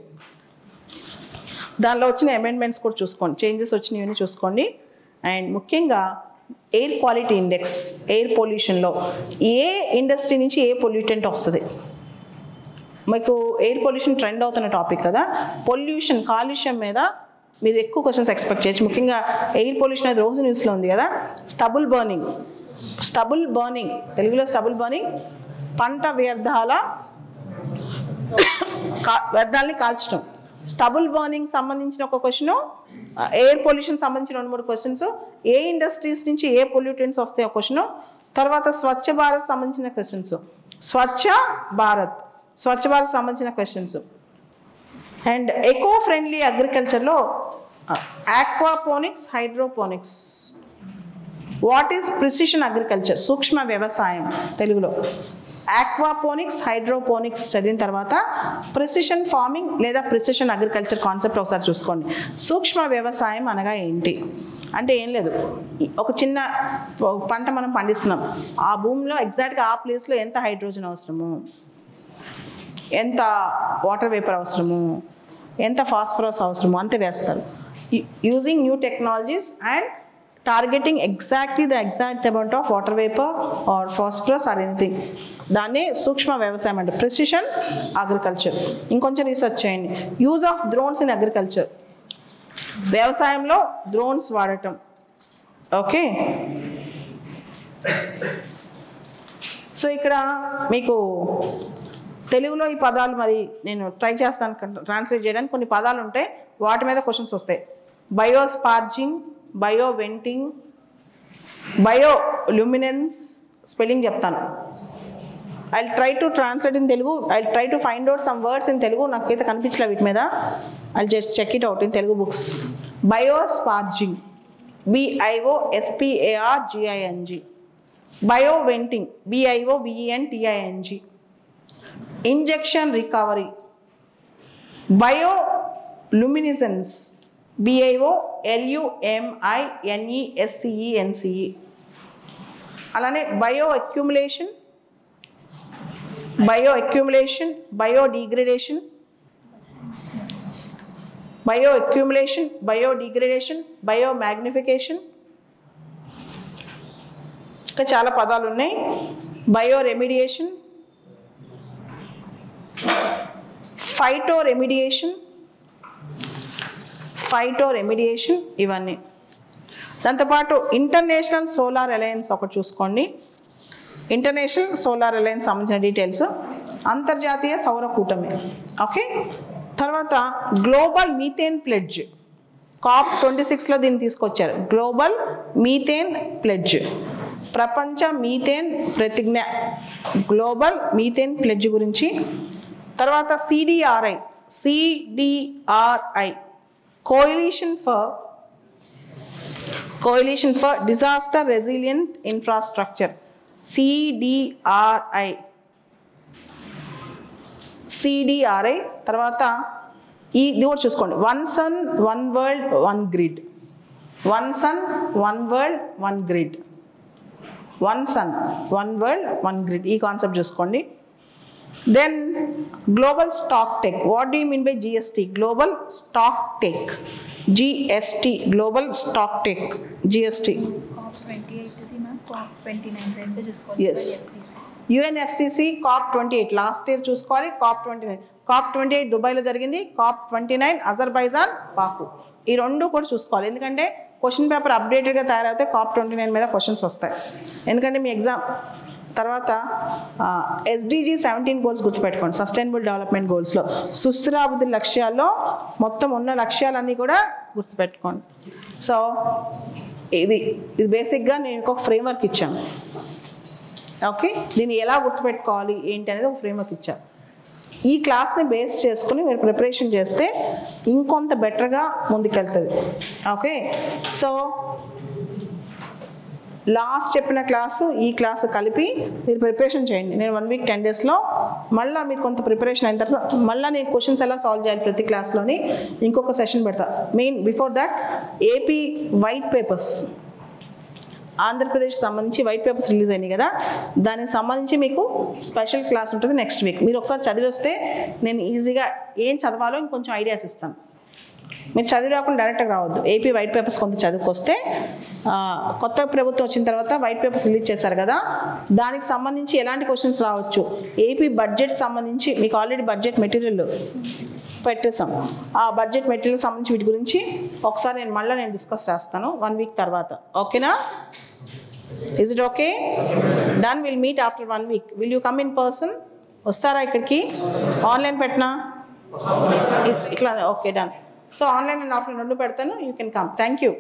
దానిలో వచ్చిన అమెండ్మెంట్స్ కూడా చూసుకోండి, చేంజెస్ వచ్చినవన్నీ చూసుకోండి. అండ్ ముఖ్యంగా ఎయిర్ క్వాలిటీ ఇండెక్స్, ఎయిర్ పొల్యూషన్లో ఏ ఇండస్ట్రీ నుంచి ఏ పొల్యూటెంట్ వస్తుంది. మీకు ఎయిర్ పొల్యూషన్ ట్రెండ్ అవుతున్న టాపిక్ కదా. పొల్యూషన్, కాలుష్యం మీద మీరు ఎక్కువ క్వశ్చన్స్ ఎక్స్పెక్ట్ చేయొచ్చు. ముఖ్యంగా ఎయిర్ పొల్యూషన్ అనేది రోజు న్యూస్లో ఉంది కదా. స్టబుల్ బర్నింగ్, తెలుగులో స్టబుల్ బర్నింగ్, పంట వ్యర్థాలని కాల్చడం. స్టబుల్ బర్నింగ్ సంబంధించిన ఒక క్వశ్చను, ఎయిర్ పొల్యూషన్ సంబంధించిన 2-3 క్వశ్చన్స్, ఏ ఇండస్ట్రీస్ నుంచి ఏ పొల్యూటెంట్స్ వస్తాయి ఒక క్వశ్చను. తర్వాత స్వచ్ఛ భారత్ సంబంధించిన క్వశ్చన్స్, స్వచ్ఛ భారత్ సంబంధించిన క్వశ్చన్స్. అండ్ ఎకో ఫ్రెండ్లీ అగ్రికల్చర్లో aquaponics, hydroponics. What is precision agriculture? సూక్ష్మ వ్యవసాయం తెలుగులో. ఆక్వాపోనిక్స్, హైడ్రోపోనిక్స్ చదివిన తర్వాత ప్రిసిషన్ ఫార్మింగ్ లేదా ప్రిసిషన్ అగ్రికల్చర్ కాన్సెప్ట్ ఒకసారి చూసుకోండి. సూక్ష్మ వ్యవసాయం అనగా ఏంటి అంటే ఏం లేదు, ఒక చిన్న పంట మనం పండిస్తున్నాం. ఆ భూమిలో ఎగ్జాక్ట్గా ఆ ప్లేస్లో ఎంత హైడ్రోజన్ అవసరము, ఎంత వాటర్ వేపర్ అవసరము, ఎంత ఫాస్ఫరస్ అవసరము అంతే వేస్తారు. Using new technologies and targeting exactly the exact amount of water vapour or phosphorus or anything. దాన్ని సూక్ష్మ వ్యవసాయం అంటే ప్రిసిషన్ అగ్రికల్చర్. ఇంకొంచెం రీసెర్చ్ చేయండి. Use of drones in agriculture, వ్యవసాయంలో డ్రోన్స్ వాడటం. ఓకే, సో ఇక్కడ మీకు తెలుగులో ఈ పదాలు మరి నేను ట్రై చేస్తాను ట్రాన్స్లేట్ చేయడానికి. కొన్ని పదాలు ఉంటాయి, వాటి మీద క్వశ్చన్స్ వస్తాయి. Biosparging, bio venting, bio luminescence. Spelling చెప్తాను. I try to translate in Telugu. I try to find out some words in Telugu. నాకైతే కనిపించలే వీటి మీద. I just check it out in Telugu books. Biosparging, BIOSPARGING. Bio venting, BIOVENTING. Injection recovery. Bioluminescence, BIOLUMINESCENCE. అలానే bio accumulation, biodegradation, biomagnification. ఇంకా చాలా పదాలు ఉన్నాయి. Bio remediation, phyto remediation ఇవన్నీ. దాంతోపాటు ఇంటర్నేషనల్ సోలార్ అలయన్స్ ఒకటి చూసుకోండి. ఇంటర్నేషనల్ సోలార్ అలయన్స్ సంబంధించిన డీటెయిల్స్. అంతర్జాతీయ సౌర కూటమి. ఓకే, తర్వాత గ్లోబల్ మీథేన్ ప్లెడ్జ్, COP26లో దీన్ని తీసుకొచ్చారు. గ్లోబల్ మీథేన్ ప్లెడ్జ్, ప్రపంచ మీథేన్ ప్రతిజ్ఞ, గ్లోబల్ మీథేన్ ప్లెడ్జ్ గురించి. తర్వాత CDRI, coalition for disaster resilient infrastructure, CDRI. తర్వాత ఇది కూడా చూసుకోండి. One sun one world one grid, one sun one world one grid, one sun one world one grid. ఈ concept చూసుకోండి. Then global stack tech. What do you mean by GST? Global stack tech, GST, global stack tech, GST. COP 28 ma'am, COP 29 రెండు చూసుకోవాలి. Yes. UNFCCC COP 28 last year చూసుకోవాలి. COP 29, COP 28 దుబాయ్లో జరిగింది. COP 29 Azerbaijan, బాకు. ఈ రెండు కూడా చూసుకోవాలి. ఎందుకంటే క్వశ్చన్ పేపర్ అప్డేటెడ్గా తయారైతే COP 29 మీద క్వశ్చన్స్ వస్తాయి. ఎందుకంటే మీ ఎగ్జామ్ తర్వాత SDG 17 గోల్స్ గుర్తుపెట్టుకోండి. సస్టైనబుల్ డెవలప్మెంట్ గోల్స్లో సుస్థిరాభివృద్ధి లక్ష్యాల్లో మొత్తం ఉన్న లక్ష్యాలన్నీ కూడా గుర్తుపెట్టుకోండి. సో ఇది బేసిక్గా నేను ఒక ఫ్రేమ్వర్క్ ఇచ్చాను. ఓకే, దీన్ని ఎలా గుర్తుపెట్టుకోవాలి ఏంటి అనేది ఒక ఫ్రేమ్వర్క్ ఇచ్చాను. ఈ క్లాస్ని బేస్ చేసుకుని మీరు ప్రిపరేషన్ చేస్తే ఇంకొంత బెటర్గా ముందుకెళ్తుంది. ఓకే, సో లాస్ట్ చెప్పిన క్లాసు ఈ క్లాసు కలిపి మీరు ప్రిపరేషన్ చేయండి. నేను 1 వీక్ 10 డేస్లో మళ్ళీ మీరు కొంత ప్రిపరేషన్ అయిన తర్వాత మళ్ళీ నేను క్వశ్చన్స్ ఎలా సాల్వ్ చేయాలి ప్రతి క్లాస్లోని ఇంకొక సెషన్ పెడతా. Main before that AP white papers, Andhra Pradesh సంబంధించి వైట్ పేపర్స్ రిలీజ్ అయినాయి కదా, దానికి సంబంధించి మీకు స్పెషల్ క్లాస్ ఉంటుంది నెక్స్ట్ వీక్. మీరు ఒకసారి చదివి వస్తే నేను ఈజీగా ఏం చదవాలో ఇంకొంచెం ఐడియాస్ ఇస్తాను. మీరు చదివి రాకుండా డైరెక్ట్గా రావద్దు. ఏపీ వైట్ పేపర్స్ కొంత చదువుకొస్తే కొత్త ప్రభుత్వం వచ్చిన తర్వాత వైట్ పేపర్స్ రిలీజ్ చేశారు కదా, దానికి సంబంధించి ఎలాంటి క్వశ్చన్స్ రావచ్చు, ఏపీ బడ్జెట్ సంబంధించి మీకు ఆల్రెడీ బడ్జెట్ మెటీరియల్ పెట్టేసాం. ఆ బడ్జెట్ మెటీరియల్ సంబంధించి వీటి గురించి ఒకసారి నేను డిస్కస్ చేస్తాను 1 వీక్ తర్వాత. ఓకేనా? Is it okay? Done. Will meet after 1 week. Will you come in person? వస్తారా ఇక్కడికి? ఆన్లైన్ పెట్టినా ఇట్లా? Okay, done. So online and offline రెండు పెడతాను. You can come. Thank you.